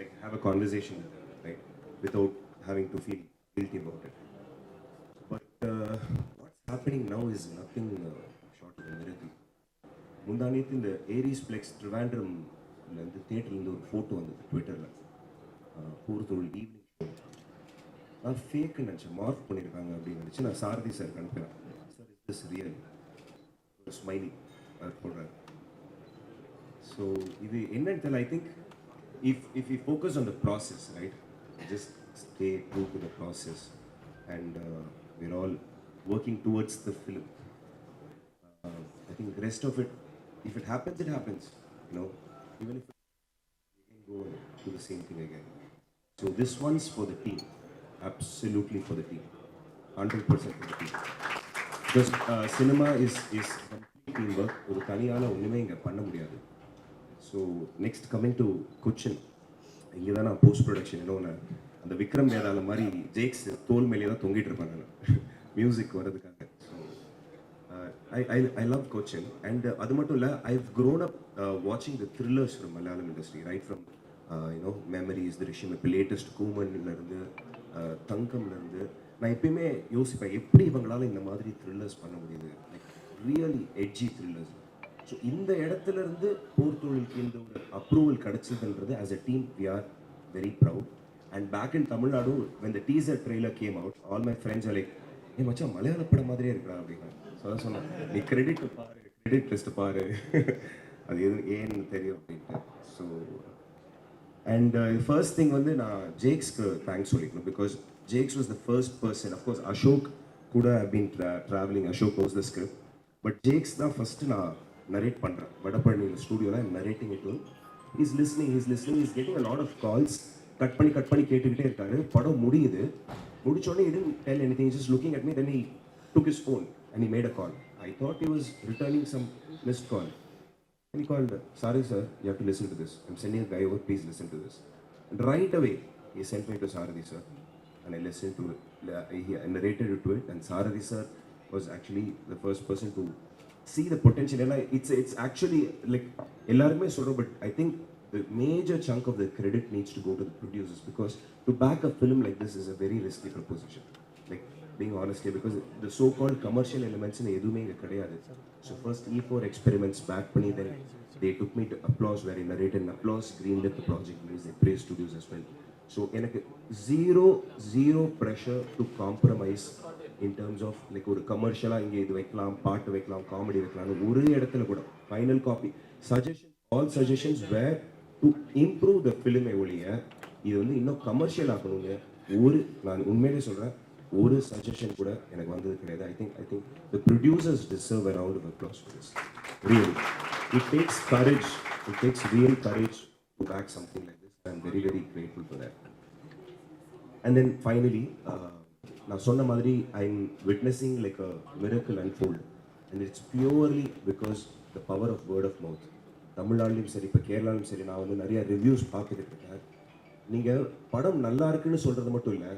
like have a conversation with them, right, without having to feel guilty about it. But what's happening now is nothing short of a miracle. முந்தானியத்து இந்த Aries flex ட்ரிவாண்ட்ரம்ல இந்த தியேட்டர்லேருந்து ஒரு photo வந்தது ட்விட்டரில், Thozhil evening show. நான் ஃபேக்குன்னு நினச்சேன், mark பண்ணியிருக்காங்க அப்படின்னு நினச்சி நான் சாரதி சாருக்கு அனுப்புகிறேன். Sir is this real? Smiley அவர் போடுறாரு. ஸோ இது என்னன்னு தெரியல. I think if we focus on the process, right, just stay true to the process, and we're all working towards the film. I think the rest of it, if it happens, it happens, even if we can go and do the same thing again. So this one's for the team, absolutely for the team, 100% for the team, because cinema is complete teamwork. ஒரு தனியால ஒண்ணுமே இங்க பண்ண முடியாது. So next coming to Cochin, இங்கே தான் நான் post production இன்னொன்று அந்த விக்ரம் வேதாள மாதிரி ஜேக்ஸ் தோல் மேலே தான் தொங்கிட்டு இருப்பேன் நான் மியூசிக் வர்றதுக்காக. So I love Cochin. And அது மட்டும் இல்லை, ஐவ் க்ரோன் அப் வாட்சிங் the thrillers from Malayalam industry, right from Memories, Drishyam, இப்போ லேட்டஸ்ட் கூமன்லேருந்து தங்கம்லேருந்து நான் எப்பயுமே யோசிப்பேன் எப்படி இவங்களால இந்த மாதிரி த்ரில்லர்ஸ் பண்ண முடியுது, like really edge thrillers. So இந்த இடத்துல இருந்து Thozhilக்கு இந்த ஒரு approval கிடைச்சதுன்றது as a team we are very proud. And back in Tamil Nadu, when the teaser trailer came out, all my friends are like, hey மச்சான் மலையாள படம் மாதிரியே இருக்கா அப்படின்னா. ஸோ அதான் சொன்னேன், நீ கிரெடிட் பாரு, கிரெடிட் லிஸ்ட் பாரு, அது ஏன்னு தெரியும் அப்படின்ட்டு. ஸோ அண்ட் ஃபர்ஸ்ட் திங் வந்து நான் ஜேக்ஸ்க்கு தேங்க்ஸ் சொல்லிக்கணும், because Jakes was the first person. Of course Ashok கூட have been travelling, Ashok was the script, but Jakes தான் ஃபஸ்ட்டு நான் நரேட் பண்ணுறேன் வடபழனியில் ஸ்டூடியோவில். I'm narrating it. Is listening is getting a lot of calls. Cut பண்ணி கேட்டுக்கிட்டே இருக்காரு. படம் முடிச்சோடனே he didn't tell anything, he's just looking at me, then he took his phone and he made a call. I thought he was returning some missed call. And he called, sorry sir, you have to listen to this, I'm sending a guy over, please listen to this. And right away he sent me to Sarath sir, and I listened to it. He narrated it to it, and Sarath sir was actually the first person to see the potential. And it's actually like எல்லாருமே சொல்றோம், but I think the major chunk of the credit needs to go to the producers, because to back a film like this is a very risky proposition, like being honest here, because the so called commercial elements in எதுவுமே இங்க கிடையாது. So first E4 experiments back பண்ணி, then they took me to Applause, where I narrated, and Applause greenlit the project, means they praised studios as well. So எனக்கு zero pressure to compromise in terms of like ஒரு கமர்ஷியலாக இங்கே இது வைக்கலாம், பாட்டு வைக்கலாம், comedy வைக்கலாம்னு ஒரு இடத்துல கூட. Final copy suggestion, all suggestions were to improve the ஃபிலிமை ஒழிய இது வந்து இன்னும் கமர்ஷியல் ஆகணுங்க. நான் உண்மையிலே சொல்கிறேன், ஒரு சஜஷன் கூட எனக்கு வந்தது கிடையாது. I think the producers deserve a round of applause for this. Really. It takes courage. It takes real courage to back something like this. I'm very, very grateful for that. And then finally, நான் சொன்ன மாதிரி I'm witnessing like a miracle unfold. And it's purely because the power of word of mouth. தமிழ்நாட்டிலும் சரி, இப்போ கேரளாவிலும் சரி, நான் வந்து நிறைய ரிவ்யூஸ் பார்த்துக்கிட்டு இருக்கேன். நீங்கள் படம் நல்லா இருக்குன்னு சொல்கிறது மட்டும் இல்லை,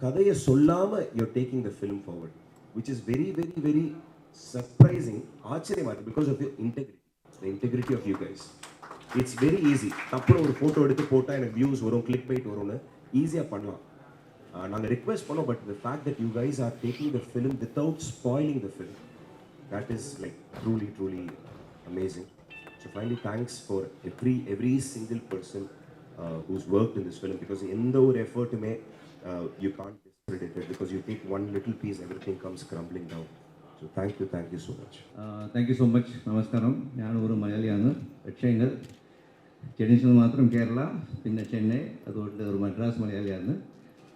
கதையை சொல்லாமல் you're taking the film forward, which is very, very, very surprising. ஆச்சரியமாக இருக்குது because of your integrity, the integrity of you guys. It's very easy. அப்புறம் ஒரு ஃபோட்டோ எடுத்து போட்டால் எனக்கு வியூஸ் வரும், கிளிக் பைட் வரும்னு ஈஸியாக பண்ணலாம். நாங்கள் ரிக்வெஸ்ட் பண்ணோம், but the fact that you guys are taking the film without spoiling the film, that is like truly, truly amazing. So finally, thanks for every single person who's worked in this film, because எந்த ஒரு எஃபர்ட்டுமே you can't discredit it, because you take one little piece, everything comes crumbling down. So thank you so much. Thank you so much. നമസ്കാരം. ഞാനൊരു മലയാളിയാണ്. പക്ഷേ എങ്കിൽ ജനിച്ചത് മാത്രം കേരള, പിന്നെ ചെന്നൈ, അതുകൊണ്ട് ഒരു മദ്രാസ് മലയാളിയാണ്.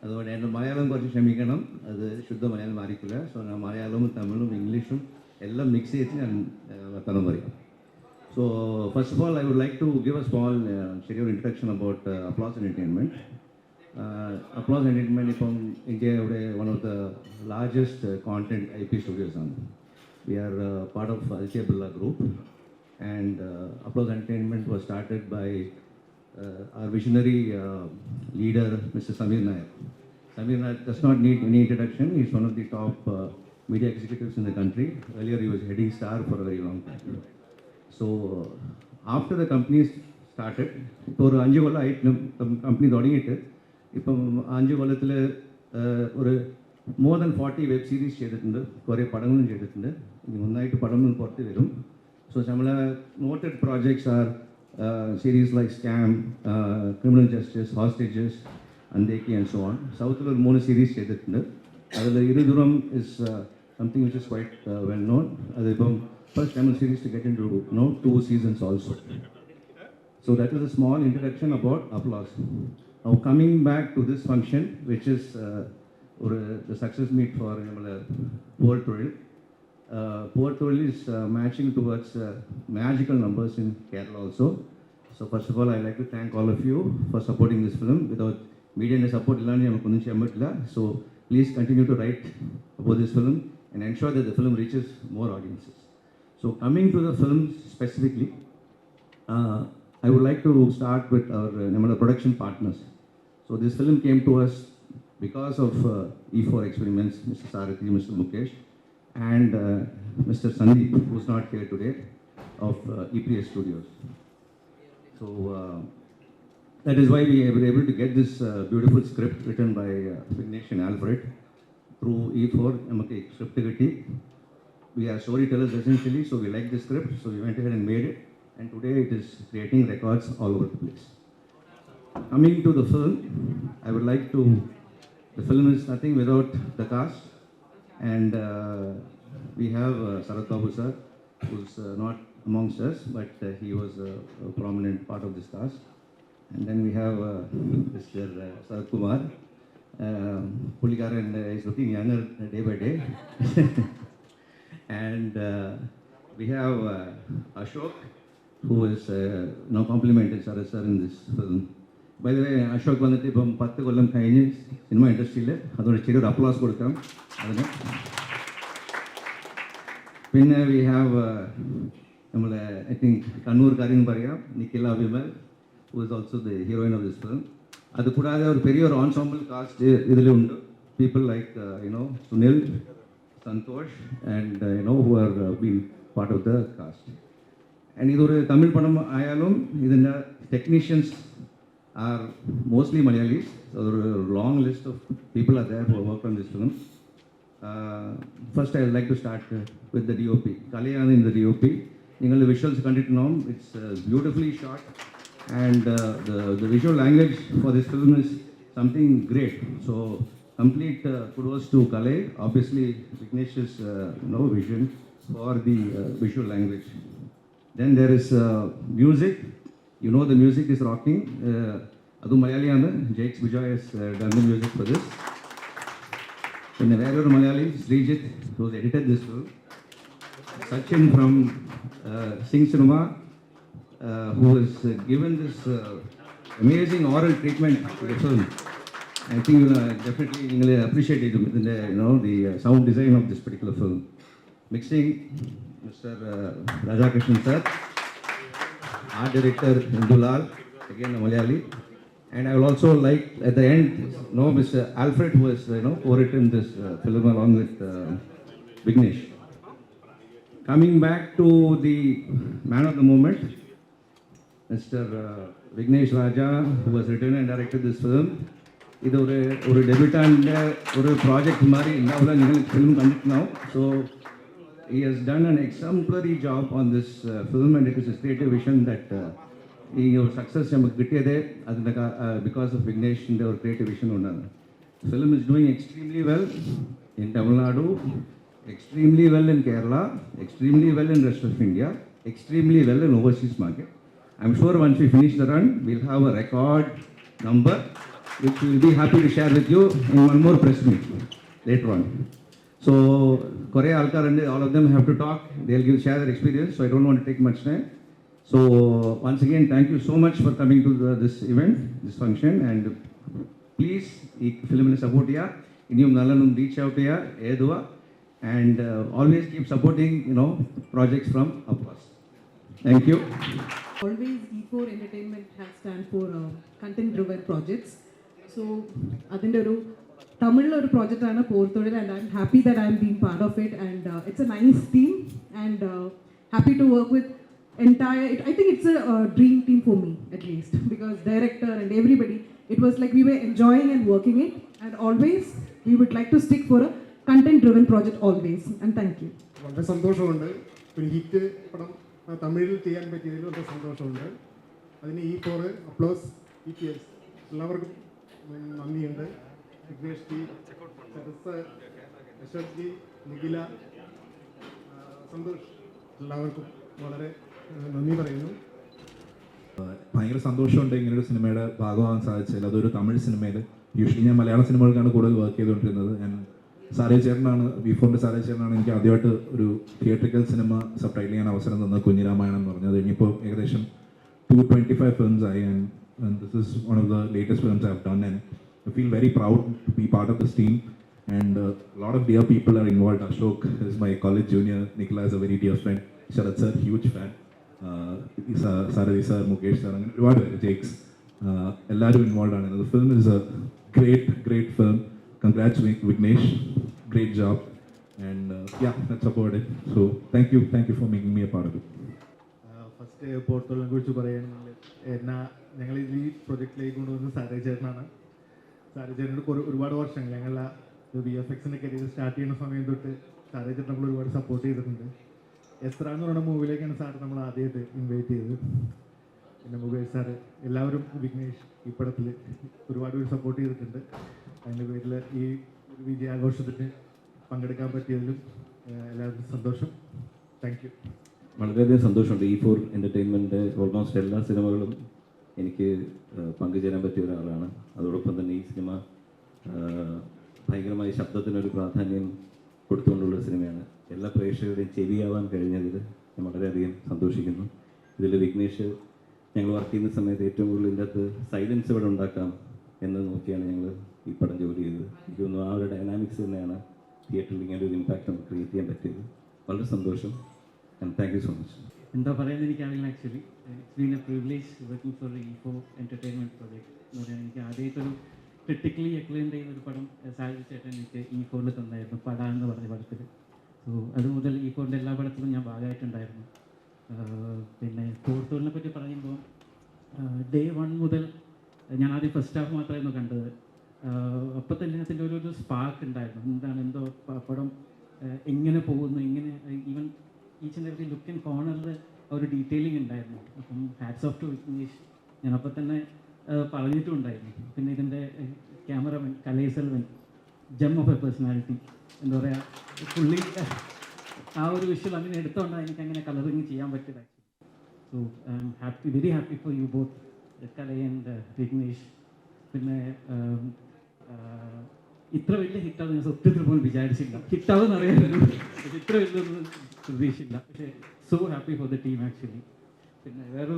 അതുകൊണ്ട് എൻ്റെ മലയാളം കുറച്ച് ക്ഷമിക്കണം, അത് ശുദ്ധ മലയാളം ആയിരിക്കില്ല. സോ ഞാൻ മലയാളവും തമിഴും ഇംഗ്ലീഷും എല്ലാം മിക്സ് ചെയ്ത് ഞാൻ വർത്തമാനം പറയാം. So first of all, I would like to give a small short introduction about Applause Entertainment. Applause Entertainment is from India, one of the largest content IP studios. We are part of Aditya Birla Group, and Applause Entertainment was started by our visionary leader, Mr. Samir Nair. Samir Nair does not need any introduction. He is one of the top media executives in the country. Earlier, he was heading Star for a very long time. So after the company started, ഇപ്പോൾ ഒരു 5 കൊല്ലം ആയിട്ട് company തുടങ്ങിയിട്ട് ഇപ്പം 5 കൊല്ലത്തിൽ ഒരു more than 40 web series ചെയ്തിട്ടുണ്ട്, കുറേ പടങ്ങളും ചെയ്തിട്ടുണ്ട്. ഇനി ഒന്നായിട്ട് പടങ്ങൾ പുറത്ത് വരും. സോ നമ്മളെ noted projects are series like Scam, Criminal Justice, Hostages, Undekhi and so on. സൗത്തിൽ ഒരു 3 സീരീസ് ചെയ്തിട്ടുണ്ട്. അതിൽ ഇരുദുരം is something which is quite well known. അതിപ്പം first Tamil series to get into 2 seasons also. So that is a small introduction about Applause. Now coming back to this function, which is the success meet for Poor Thozhil. Poor Thozhil is matching towards magical numbers in Kerala also. So first of all, I like to thank all of you for supporting this film. Without media support, so please continue to write about this film and ensure that the film reaches more audiences. So coming to the film specifically, I would like to start with our production partners. So this film came to us because of E4 Experiments, Mr. Sarath, Mr. Mukesh, and Mr. Sandeep, who is not here today, of EPS Studios. So that is why we were able to get this beautiful script written by Vignesh and Alfred through E4 Script. We are storytellers essentially, so we like the script, so we went ahead and made it, and today it is creating records all over the place. Coming to the film, I would like to, the film is nothing without the cast, and we have Sarath sir, who is not amongst us, but he was a prominent part of this cast. And then we have Mr. Sarath Kumar. Pulikaran is looking younger day by day. And we have Ashok, who is now complimented Sarath sir in this film. By the way, Ashok vanittu ippam 10 kollam kayinju cinema industry il adoru cheriyoru applause kodukam adine. Pinne we have nammala I think Kannur karin parayam Nikhila Vimal, who is also the heroine of this film. Adu kudade oru periya ensemble cast idile undu. People like Sunil, Santosh, and who are been part of the cast. And idu oru Tamil padam ayalum idinda technicians are mostly Malayalis. So a long list of people are there who have worked on this film. First I would like to start with the DOP. Kalayana in the DOP. Ningal visuals kandittu now, it's beautifully shot, and the visual language for this film is something great. So complete kudos to Kalay, obviously Vignesh's vision for the visual language. Then there is music. The music is rocking. Adu Malayaliana, Jakes Vijay has done the music for this. പിന്നെ വേറൊരു Malayali Sreejith who has edited this film. Sachin from Sing Cinema who has given this amazing oral treatment to the film. I think you will definitely you will appreciate it in the the sound design of this particular film. Mixing Mr. Rajakrishnan sir, art director Indulal, again a Malayali. And I will also like at the end, Mr. Alfred, who has co-written this film along with Vignesh. Coming back to the man of the moment, Mr. Vignesh Raja, who has written and directed this film. This is a debutant project in the film now. So he has done an exemplary job on this film, and it is his creative vision that ഈ ഒരു success നമുക്ക് കിട്ടിയത് അതിൻ്റെ because of വിഘ്നേഷിൻ്റെ ഒരു creative vision കൊണ്ടാണ്. Film is doing extremely well in Tamil Nadu, extremely well in Kerala, extremely well in rest of India, extremely well in overseas market. I'm sure once we finish the run, we'll have a record number, which we'll be happy to share with you in one more press meet later on. So, Korea, Alkar, and all of them have to talk. They'll share their experience, so I don't want to take much time. So, once again, thank you so much for coming to this event, this function, and please, this film support ya, iniyum nallanum reach out ya, edua, and always keep supporting, projects from upwards. Thank you. Always E4 Entertainment has stand for content-driven projects. So, adinte oru Tamil oru project aanu Thozhil, and I'm happy that I'm being part of it, and it's a nice team, and happy to work with I think it's a dream team for me, at least, because director and everybody, it was like we were enjoying and working it, and always we would like to stick for a content-driven project always, and thank you. വളരെ സന്തോഷമുണ്ട്. ഒരു hit പടം തമിഴിൽ ചെയ്യാൻ പറ്റിയതിൽ വളരെ സന്തോഷമുണ്ട്. അതിന് E4 അപ്ലോസ് EPS എല്ലാവർക്കും നന്ദിയുണ്ട്. വിഘ്നേഷ് ജി, സരത്ത്, അശോക് ജി, നിഖില, സന്തോഷ്, എല്ലാവർക്കും വളരെ നന്ദി പറയുന്നു. ഭയങ്കര സന്തോഷമുണ്ട് ഇങ്ങനൊരു സിനിമയുടെ ഭാഗമാകാൻ സാധിച്ചതിൽ. അതൊരു തമിഴ് സിനിമയിൽ. യൂഷ്വലി ഞാൻ മലയാള സിനിമകൾക്കാണ് കൂടുതൽ വർക്ക് ചെയ്തുകൊണ്ടിരുന്നത്. സാരേ ചേട്ടനാണ്, V4ൻ്റെ സാരേ ചേട്ടനാണ് എനിക്ക് ആദ്യമായിട്ട് ഒരു തിയേറ്ററിക്കൽ സിനിമ സബ് ടൈറ്റിൽ ചെയ്യാൻ അവസരം തന്നത്, കുഞ്ഞിരാമായണം എന്ന് പറഞ്ഞത്. ഇനിയിപ്പോൾ ഏകദേശം 225 films ആയി, and this is one of the latest films I've done, and I feel very proud to be part of this team, and a lot of dear people are involved. Ashok is my college junior, Nikila is a very dear friend, Sarath sir, huge fan, Sarath sir, Mukesh sir, അങ്ങനെ ഒരുപാട് പേര്, ജെയ്ക്സ്, എല്ലാവരും involve ആണ്. The film is a great film. Congrats Vignesh, great job, and yeah, that's about it. So thank you for making me a part of it. First പോർത്തോളിനെ കുറിച്ച് പറയുകയാണെങ്കിൽ ഞങ്ങൾ ഈ പ്രൊജക്റ്റിലേക്ക് കൊണ്ടുവന്നത് സാരേ ചേട്ടനാണ്. സാരേ ചേട്ടനോട് ഒരുപാട് വർഷങ്ങൾ ഞങ്ങൾ VFXൻ്റെ കരിയർ സ്റ്റാർട്ട് ചെയ്യുന്ന സമയം തൊട്ട് സാരേ ചേട്ടൻ നമ്മൾ ഒരുപാട് സപ്പോർട്ട് ചെയ്തിട്ടുണ്ട്. എസ്ര എന്ന് പറയുന്ന മൂവിയിലേക്കാണ് സാർ നമ്മൾ ആദ്യമായിട്ട് ഇൻവൈറ്റ് ചെയ്തത്. പിന്നെ മുകേഷ് സാറ്, എല്ലാവരും, വിഘ്നേഷ് ഈ പടത്തിൽ ഒരുപാട് പേര് സപ്പോർട്ട് ചെയ്തിട്ടുണ്ട്. അതിൻ്റെ പേരിൽ ഈ വിജയാഘോഷത്തിന് പങ്കെടുക്കാൻ പറ്റിയതിലും എല്ലാവർക്കും സന്തോഷം. Thank you. വളരെയധികം സന്തോഷമുണ്ട്. E4 എൻ്റർടൈൻമെൻറ്റ് ഓൾമോസ്റ്റ് എല്ലാ സിനിമകളും എനിക്ക് പങ്കുചേരാൻ പറ്റിയ ഒരാളാണ്. അതോടൊപ്പം തന്നെ ഈ സിനിമ ഭയങ്കരമായി ശബ്ദത്തിനൊരു പ്രാധാന്യം കൊടുത്തുകൊണ്ടുള്ളൊരു സിനിമയാണ്. എല്ലാ പ്രേക്ഷകരുടെയും ചെവിയാവാൻ കഴിഞ്ഞതിൽ ഞാൻ വളരെയധികം സന്തോഷിക്കുന്നു. ഇതിൽ വിഘ്നേഷ് ഞങ്ങൾ വർക്ക് ചെയ്യുന്ന സമയത്ത് ഏറ്റവും കൂടുതൽ ഇതിൻ്റെ അകത്ത് സൈലൻസ് ഇവിടെ ഉണ്ടാക്കാം എന്ന് നോക്കിയാണ് ഞങ്ങൾ ഈ പടം ജോലി ചെയ്തത്. എനിക്ക് തോന്നുന്നു ആ ഒരു ഡൈനാമിക്സ് തന്നെയാണ് തിയേറ്ററിൽ ഇങ്ങനെ ഒരു ഇമ്പാക്റ്റ് നമുക്ക് ക്രിയേറ്റ് ചെയ്യാൻ പറ്റിയത്. വളരെ സന്തോഷം, and thank you so much. എന്താ പറയുന്നത് എനിക്കറിയില്ല. Actually it's been A privilege working for E4 entertainment project എന്ന് പറയാൻ. എനിക്ക് ആദ്യമായിട്ടൊരു ക്രിട്ടിക്കലി അക്ലെയിംഡ് ചെയ്യുന്നൊരു പടം സാരഥി ചേട്ടൻ എനിക്ക് E4 തന്നായിരുന്നു, പട എന്ന് പറഞ്ഞ പടത്തിൽ. സോ അതുമുതൽ E4ൻ്റെ എല്ലാ പടത്തിലും ഞാൻ ഭാഗമായിട്ടുണ്ടായിരുന്നു. പിന്നെ Thozhilനെ പറ്റി പറയുമ്പോൾ ഡേ 1 മുതൽ ഞാൻ ആദ്യം ഫസ്റ്റ് ഹാഫ് മാത്രമായിരുന്നു കണ്ടത്. അപ്പോൾ തന്നെ അതിൻ്റെ ഒരു സ്പാർക്ക് ഉണ്ടായിരുന്നു. എന്തോ പടം എങ്ങനെ പോകുന്നു, എങ്ങനെ even each and every look and കോർണറിൽ ഒരു ഡീറ്റെയിലിംഗ് ഉണ്ടായിരുന്നു. അപ്പം ഹാറ്റ്സ് ഓഫ് ടു വിഘ്നേഷ്, ഞാനപ്പോൾ തന്നെ പറഞ്ഞിട്ടും ഉണ്ടായിരുന്നു. പിന്നെ ഇതിൻ്റെ ക്യാമറമാൻ കലൈസെൽവൻ, ജം ഓഫ് എ പേഴ്സണാലിറ്റി, എന്താ പറയുക, പുള്ളി ആ ഒരു വിഷ്വൽ അങ്ങനെ എടുത്തുകൊണ്ടാണ് എനിക്ക് അങ്ങനെ കളറിങ് ചെയ്യാൻ പറ്റിയത്. So I am happy, very happy for you both, Kalai and Vignesh. പിന്നെ ഇത്ര വലിയ ഹിറ്റാവും ഞാൻ സത്യത്തിൽ പോലും വിചാരിച്ചില്ല. ഹിറ്റാവെന്ന് അറിയാമായിരുന്നു, പക്ഷെ ഇത്ര വലിയൊന്നും പ്രതീക്ഷിച്ചില്ല. പക്ഷേ so happy for the team actually. പിന്നെ വേറെ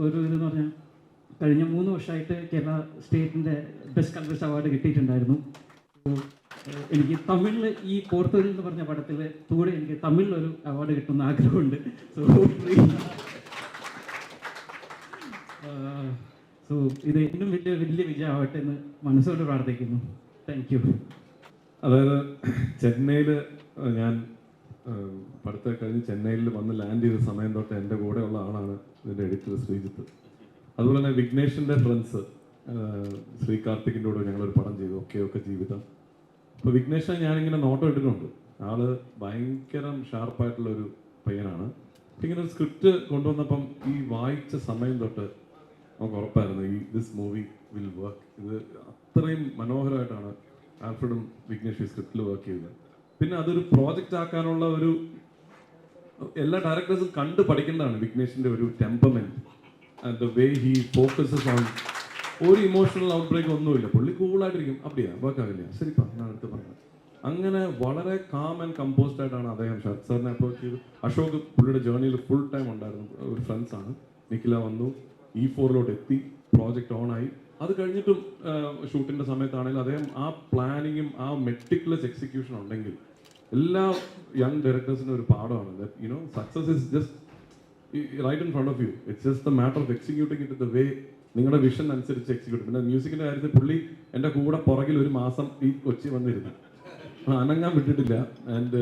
ഒരു ഇതെന്ന് പറഞ്ഞാൽ കഴിഞ്ഞ 3 വർഷമായിട്ട് കേരള സ്റ്റേറ്റിൻ്റെ ബെസ്റ്റ് കൺവേഴ്സ് അവാർഡ് കിട്ടിയിട്ടുണ്ടായിരുന്നു. എനിക്ക് തമിഴിൽ ഈ പോർത്തുഗൽ എന്ന് പറഞ്ഞ പടത്തിൽ കൂടെ എനിക്ക് തമിഴിലൊരു അവാർഡ് കിട്ടുന്ന ആഗ്രഹമുണ്ട്. സോ ഇത് ഇന്നും വലിയ വലിയ വിജയമാവട്ടെ എന്ന് മനസ്സോട് പ്രാർത്ഥിക്കുന്നു. Thank you. അതായത് ചെന്നൈയിൽ ഞാൻ പഠിത്തം കഴിഞ്ഞ് ചെന്നൈയിൽ വന്ന് ലാൻഡ് ചെയ്ത സമയം തൊട്ട് എൻ്റെ കൂടെയുള്ള ആളാണ് ഇതിൻ്റെ എഡിറ്റർ ശ്രീജിത്ത്. അതുപോലെ തന്നെ വിഘ്നേഷിൻ്റെ ഫ്രണ്ട്സ് ശ്രീ കാർത്തികിൻ്റെ കൂടെ ഞങ്ങളൊരു പടം ചെയ്തു, ഒക്കെ ജീവിതം. അപ്പോൾ വിഘ്നേഷിനെ ഞാനിങ്ങനെ നോട്ടം ഇട്ടിട്ടുണ്ട്. ആള് ഭയങ്കര ഷാർപ്പായിട്ടുള്ളൊരു പയ്യനാണ്. അപ്പം ഇങ്ങനെ ഒരു സ്ക്രിപ്റ്റ് കൊണ്ടുവന്നപ്പം ഈ വായിച്ച സമയം തൊട്ട് നമുക്ക് ഉറപ്പായിരുന്നു ദിസ് മൂവി വിൽ വർക്ക്. ഇത് അത്രയും മനോഹരമായിട്ടാണ് ആൽഫ്രഡും വിഘ്നേഷ് ഈ സ്ക്രിപ്റ്റിൽ വർക്ക് ചെയ്തത്. പിന്നെ അതൊരു പ്രോജക്റ്റ് ആക്കാനുള്ള ഒരു എല്ലാ ഡയറക്ടേഴ്സും കണ്ട് പഠിക്കേണ്ടതാണ് വിഘ്നേഷിൻ്റെ ഒരു temperament and the way he focuses on. ഒരു ഇമോഷണൽ ഔട്ട് ബ്രേക്ക് ഒന്നുമില്ല, പുള്ളി കൂളായിട്ടിരിക്കും. അപ്പടിയാ വർക്കാവില്ല, ശരിപ്പാ ഞാൻ അടുത്ത് പറഞ്ഞത്. അങ്ങനെ വളരെ കാം ആൻഡ് കമ്പോസ്ഡ് ആയിട്ടാണ് അദ്ദേഹം ശരത് സാറിനെ അപ്രോച്ച് ചെയ്ത്. അശോക് പുള്ളിയുടെ ജേർണിയിൽ ഫുൾ ടൈം ഉണ്ടായിരുന്നു, ഒരു ഫ്രണ്ട്സാണ്. നിഖില വന്നു, E4 എത്തി, പ്രോജക്റ്റ് ഓണായി. അത് കഴിഞ്ഞിട്ടും ഷൂട്ടിൻ്റെ സമയത്താണെങ്കിലും അദ്ദേഹം ആ പ്ലാനിങ്ങും ആ മെറ്റിക്കുലസ് എക്സിക്യൂഷൻ ഉണ്ടെങ്കിൽ എല്ലാ യങ് ഡയറക്ടേഴ്സിനും ഒരു പാഠമാണ്. That you know success is just right in front of you. It's just the matter of executing it the way നിങ്ങളുടെ വിഷൻ അനുസരിച്ച് എക്സിക്യൂട്ട്. പിന്നെ മ്യൂസിക്കിൻ്റെ കാര്യത്തിൽ പുള്ളി എൻ്റെ കൂടെ പുറകിൽ ഒരു മാസം ഈ കൊച്ചി വന്നിരുന്നു, അനങ്ങാൻ വിട്ടിട്ടില്ല. ആൻഡ്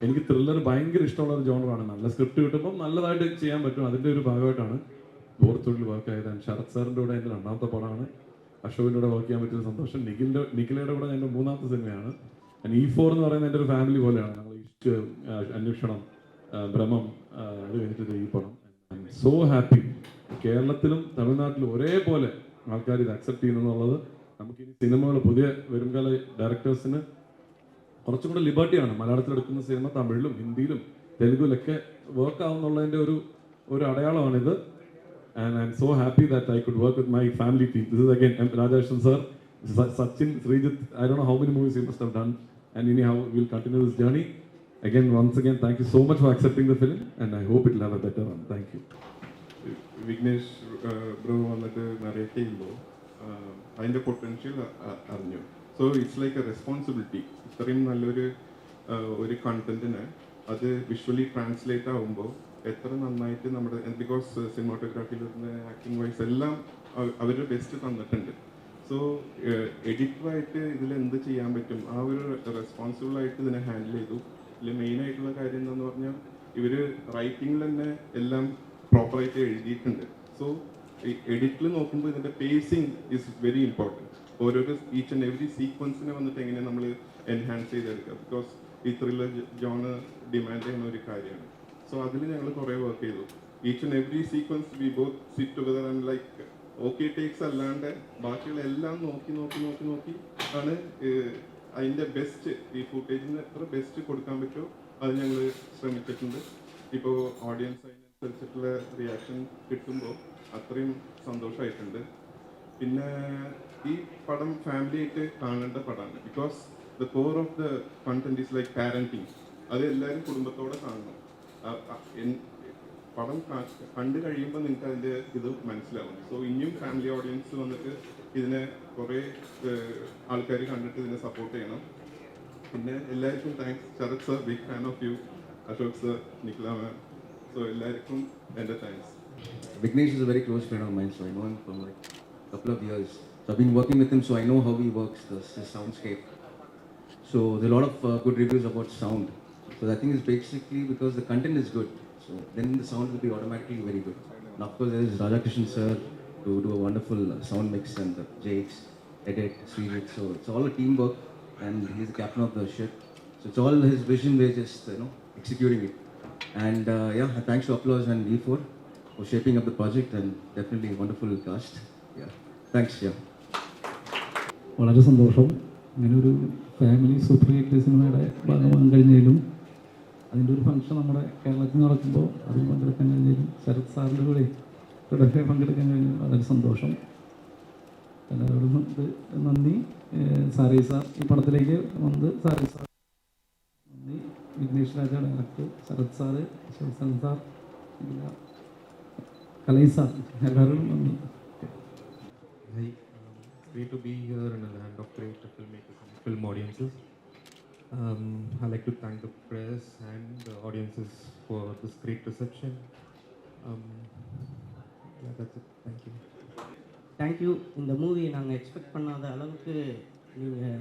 എനിക്ക് ത്രില്ലർ ഭയങ്കര ഇഷ്ടമുള്ള ഒരു ജോണറാണ്. നല്ല സ്ക്രിപ്റ്റ് കിട്ടുമ്പോൾ നല്ലതായിട്ട് ചെയ്യാൻ പറ്റും. അതിൻ്റെ ഒരു ഭാഗമായിട്ടാണ് പോർത്തുഗലിൽ വർക്ക് ആയത്. ആൻഡ് ശരത് സാറിൻ്റെ കൂടെ എൻ്റെ 2ാമത്തെ പടമാണ്. അശോകിൻ്റെ കൂടെ വർക്ക് ചെയ്യാൻ പറ്റിയ സന്തോഷം. നിഖിലയുടെ കൂടെ എൻ്റെ 3ാമത്തെ സിനിമയാണ്. ആൻഡ് E4 എന്ന് പറയുന്നത് എൻ്റെ ഒരു ഫാമിലി പോലെയാണ്. ഞങ്ങൾ അന്വേഷണം, ഭ്രമം, അത് കഴിഞ്ഞിട്ട് ഈ പടം. I M so happy. കേരളത്തിലും തമിഴ്നാട്ടിലും ഒരേപോലെ ആൾക്കാർ ഇത് അക്സെപ്റ്റ് ചെയ്യുന്നുള്ളത്. നമുക്കിനി സിനിമകൾ പുതിയ വരുംകാല ഡയറക്ടേഴ്സിന് കുറച്ചും കൂടെ ലിബർട്ടിയാണ്. മലയാളത്തിൽ എടുക്കുന്ന സിനിമ തമിഴിലും ഹിന്ദിയിലും തെലുഗുലൊക്കെ വർക്ക് ആവുന്നുള്ളതിൻ്റെ ഒരു അടയാളമാണിത്. And I'm so happy that I could work with my family team. This is again Rajakrishnan sir, Sachin, Srijit. I don't know how many movies you must have done, and anyhow we'll continue this journey. Once again, thank you so much for accepting the film, and I hope it will have a better run. Thank you. Vignesh bro വന്നിട്ട് narrate ചെയ്യുമ്പോൾ അതിൻ്റെ potential അറിഞ്ഞു. So it's like A responsibility. ഇത്രയും നല്ലൊരു കണ്ടന്റിന് അത് visually translate ആകുമ്പോൾ എത്ര നന്നായിട്ട് നമ്മുടെ, ബിക്കോസ് സിനിമാറ്റോഗ്രാഫിയിൽ ആക്ടിങ് വൈസ് എല്ലാം അവരുടെ ബെസ്റ്റ് തന്നിട്ടുണ്ട്. സോ എഡിറ്ററായിട്ട് ഇതിൽ എന്ത് ചെയ്യാൻ പറ്റും, ആ ഒരു റെസ്പോൺസിബിളായിട്ട് ഇതിനെ ഹാൻഡിൽ ചെയ്തു. ഇതിൽ മെയിനായിട്ടുള്ള കാര്യം എന്താണെന്ന് പറഞ്ഞാൽ ഇവർ റൈറ്റിങ്ങിൽ തന്നെ എല്ലാം പ്രോപ്പറായിട്ട് എഴുതിയിട്ടുണ്ട്. സോ എഡിറ്റിൽ നോക്കുമ്പോൾ ഇതിൻ്റെ പേസിങ് ഇസ് വെരി ഇമ്പോർട്ടൻറ്റ്. ഓരോരോ ഈച്ച് ആൻഡ് എവറി സീക്വൻസിനെ വന്നിട്ട് എങ്ങനെ നമ്മൾ എൻഹാൻസ് ചെയ്തെടുക്കുക, ബിക്കോസ് ഈ ത്രില്ലർ ജോണ് ഡിമാൻഡ് ചെയ്യുന്ന ഒരു കാര്യമാണ്. സോ അതിൽ ഞങ്ങൾ കുറേ വർക്ക് ചെയ്തു. Each and every sequence we both sit together and like okay takes അല്ലാണ്ട് ബാക്കിയുള്ള എല്ലാം നോക്കി ആണ് അതിൻ്റെ ബെസ്റ്റ്, ഈ ഫുട്ടേജിന് എത്ര ബെസ്റ്റ് കൊടുക്കാൻ പറ്റുമോ അത് ഞങ്ങൾ ശ്രമിച്ചിട്ടുണ്ട്. ഇപ്പോൾ ഓഡിയൻസ് അതിനനുസരിച്ചിട്ടുള്ള റിയാക്ഷൻ കിട്ടുമ്പോൾ അത്രയും സന്തോഷമായിട്ടുണ്ട്. പിന്നെ ഈ പടം ഫാമിലി ആയിട്ട് കാണേണ്ട പടമാണ്. Because the core of the content is like parenting. അത് എല്ലാവരും കുടുംബത്തോടെ കാണണം. പടം കണ്ടു കഴിയുമ്പോൾ നിങ്ങൾക്ക് അതിൻ്റെ ഇത് മനസ്സിലാവും. സോ ഇനിയും ഫാമിലി ഓഡിയൻസ് വന്നിട്ട് ഇതിനെ കുറേ ആൾക്കാർ കണ്ടിട്ട് ഇതിനെ സപ്പോർട്ട് ചെയ്യണം. പിന്നെ എല്ലാവർക്കും thanks. Sarath sir, big fan of you. Ashok sir, Nikhila ma'am. So എല്ലാവർക്കും എൻ്റെ thanks. Vignesh is a very close friend of mine, so I know him for like a couple of years. So I've been working with him, so I know how he works, the soundscape. So there are a lot of good reviews about sound. So I think it's basically because the content is good. So then the sound will be automatically very good. And of course there is Rajakrishnan sir to do a wonderful sound mix, and the Jakes, edit, Srijit. So it's all a teamwork, and he's the captain of the ship. So it's all his vision, we're just executing it. And yeah, thanks to Applause and E4 for shaping up the project, and definitely wonderful cast. Yeah, thanks. Yeah. വളരെ സന്തോഷം ഇങ്ങനെ ഒരു family super hit സിനിമയുടെ ഭാഗമാകാൻ കഴിഞ്ഞതിലും അതിൻ്റെ ഒരു function നമ്മുടെ കേരളത്തിൽ നടക്കുമ്പോൾ അതിൽ പങ്കെടുക്കാൻ കഴിഞ്ഞതിലും ശരത് സാറിൻ്റെ കൂടെ പങ്കെടുക്കാൻ കഴിഞ്ഞാൽ വളരെ സന്തോഷം. എല്ലാവരോടും നന്ദി. സാറേ സാർ ഈ പടത്തിലേക്ക് വന്നത് സാറേ സാർ നന്ദി. Vignesh Raja director, Sarath sir, Sarath sir, Kalai sir, എല്ലാവരോടും നന്ദി. Hi, it's great to be here in a land of great filmmakers and film audiences. I'd like to thank the press and the audiences for this great reception. Yeah, that's it. Thank you. Thank you. இந்த movie நாங்கள் expect பண்ணாத அளவுக்கு நீங்கள்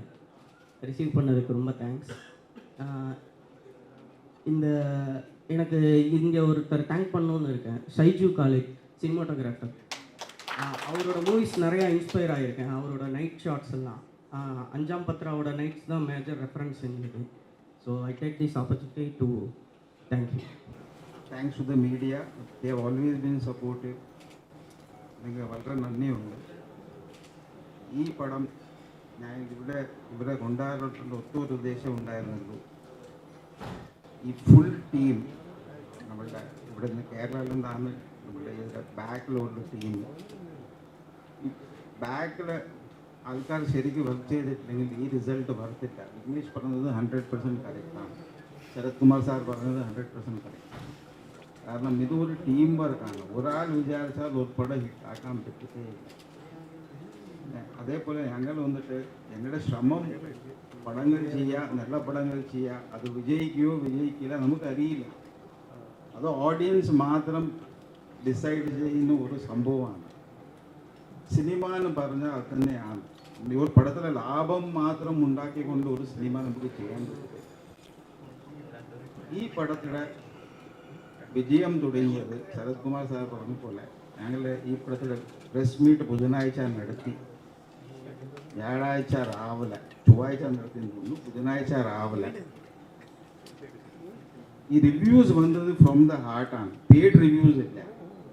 receive பண்ணதுக்கு ரொம்ப thanks. இந்த எனக்கு இங்கே ஒருத்தர் தேங்க் பண்ணணுன்னு இருக்கேன். Shaiju college cinematographer. அவரோட மூவிஸ் நிறையா இன்ஸ்பயர் ஆகியிருக்கேன். அவரோட நைட் ஷாட்ஸ் எல்லாம் அஞ்சாம் பத்ராவோட நைட்ஸ் தான் மேஜர் ரெஃபரன்ஸ் எங்களுக்கு. So I take this opportunity to thank you. Thanks to the media, they have always been supportive. നിങ്ങൾക്ക് വളരെ നന്ദിയുണ്ട്. ഈ പടം ഞാൻ ഇവിടെ കൊണ്ടുവരാനുള്ള ഒത്തൊരു ഉദ്ദേശം ഉണ്ടായിരുന്നുള്ളൂ. ഈ ഫുൾ ടീം നമ്മളുടെ ഇവിടെ നിന്ന് കേരളത്തിൽ നിന്നാണ് നമ്മുടെ ഇതിൻ്റെ ബാക്കിലുള്ള ടീം. ഈ ബാക്കിൽ ആൾക്കാർ ശരിക്കും വർക്ക് ചെയ്തിട്ടില്ലെങ്കിൽ ഈ റിസൾട്ട് വർത്തില്ല. വിഘ്നേഷ് പറഞ്ഞത് 100% കറക്റ്റാണ്. ശരത് കുമാർ സാർ പറഞ്ഞത് 100% കറക്റ്റാണ്. കാരണം ഇതൊരു ടീം വർക്കാണ്. ഒരാൾ വിചാരിച്ചാൽ ഒരു പടം ഹിറ്റാക്കാൻ പറ്റത്തേയില്ല. അതേപോലെ ഞങ്ങൾ വന്നിട്ട് ഞങ്ങളുടെ ശ്രമം പടങ്ങൾ ചെയ്യുക, നല്ല പടങ്ങൾ ചെയ്യുക. അത് വിജയിക്കുകയോ വിജയിക്കില്ല നമുക്കറിയില്ല. അത് ഓഡിയൻസ് മാത്രം ഡിസൈഡ് ചെയ്യുന്ന ഒരു സംഭവമാണ്. സിനിമ എന്ന് പറഞ്ഞാൽ അത് തന്നെയാണ്. ഒരു പടത്തിലെ ലാഭം മാത്രം ഉണ്ടാക്കിക്കൊണ്ട് ഒരു സിനിമ നമുക്ക് ചെയ്യാൻ പറ്റില്ല. ഈ പടത്തിലെ വിജയം തുടങ്ങിയത് ശരത് കുമാർ സാർ പറഞ്ഞ പോലെ ഞങ്ങൾ ഈ പടത്തിൽ പ്രസ് മീറ്റ് ബുധനാഴ്ച നടത്തി. വ്യാഴാഴ്ച രാവിലെ, ചൊവ്വാഴ്ച നടത്തി തോന്നുന്നു, ബുധനാഴ്ച രാവിലെ ഈ റിവ്യൂസ് വന്നത് ഫ്രോം ദ ഹാർട്ടാണ്. പെയ്ഡ് റിവ്യൂസ് ഇല്ല.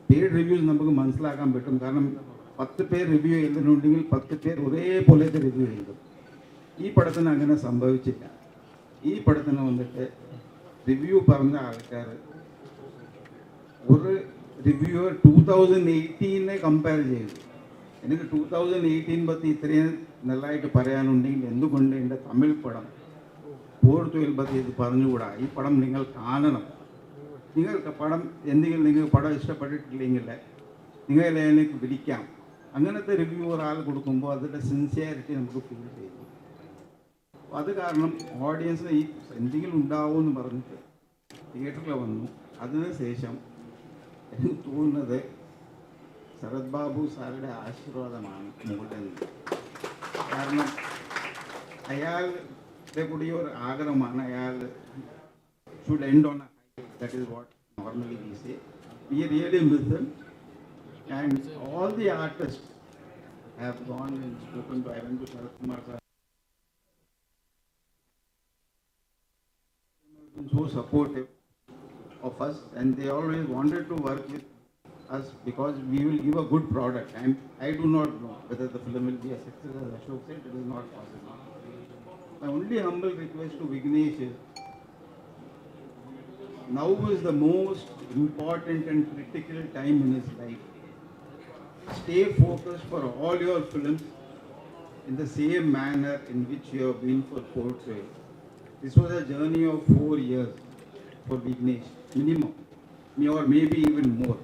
പെയ്ഡ് റിവ്യൂസ് നമുക്ക് മനസ്സിലാക്കാൻ പറ്റും. കാരണം 10 പേർ റിവ്യൂ എഴുതുന്നുണ്ടെങ്കിൽ 10 പേർ ഒരേപോലത്തെ റിവ്യൂ എഴുതും. ഈ പടത്തിന് അങ്ങനെ സംഭവിച്ചില്ല. ഈ പടത്തിന് വന്നിട്ട് റിവ്യൂ പറഞ്ഞ ആൾക്കാർ ഒരു റിവ്യൂവർ 2018 കമ്പയർ ചെയ്തു. എനിക്ക് 2018 പറ്റി ഇത്രയും നല്ലതായിട്ട് പറയാനുണ്ടെങ്കിൽ എന്തുകൊണ്ട് എൻ്റെ തമിഴ് പടം പോർത്തുഗൽ പറ്റി ഇത് പറഞ്ഞുകൂടാ? ഈ പടം നിങ്ങൾ കാണണം. നിങ്ങൾക്ക് പടം എന്തെങ്കിലും നിങ്ങൾക്ക് പടം ഇഷ്ടപ്പെട്ടിട്ടില്ലെങ്കിൽ നിങ്ങളെ എനിക്ക് വിളിക്കാം. അങ്ങനത്തെ റിവ്യൂ ഒരാൾ കൊടുക്കുമ്പോൾ അതിൻ്റെ സിൻസിയറിറ്റി നമുക്ക് ഫീൽ ചെയ്യും. അപ്പോൾ അത് കാരണം ഓഡിയൻസിന് ഈ എന്തെങ്കിലും ഉണ്ടാവുമെന്ന് പറഞ്ഞിട്ട് തിയേറ്ററിൽ വന്നു. അതിനുശേഷം എനിക്ക് തോന്നുന്നത് ശരത് ബാബു സാറുടെ ആശീർവാദമാണ് മുകളിൽ. കാരണം അയാളുടെ കൂടി ഒരു ആഗ്രഹമാണ്. അയാൾ should end on that is what normally we say. We really miss them, and all the artists have gone and spoken to Ivan to Sarath Kumar sir. They have been so supportive of us, and they always wanted to work with us because we will give a good product. And I do not know whether the film will be a success. As Ashok said, it is not possible. My only humble request to Vignesh is, now is the most important and critical time in his life. Stay focused for all your films in the same manner in which you have been for Thozhil. This was a journey of 4 years for Vignesh, minimum, or maybe even more.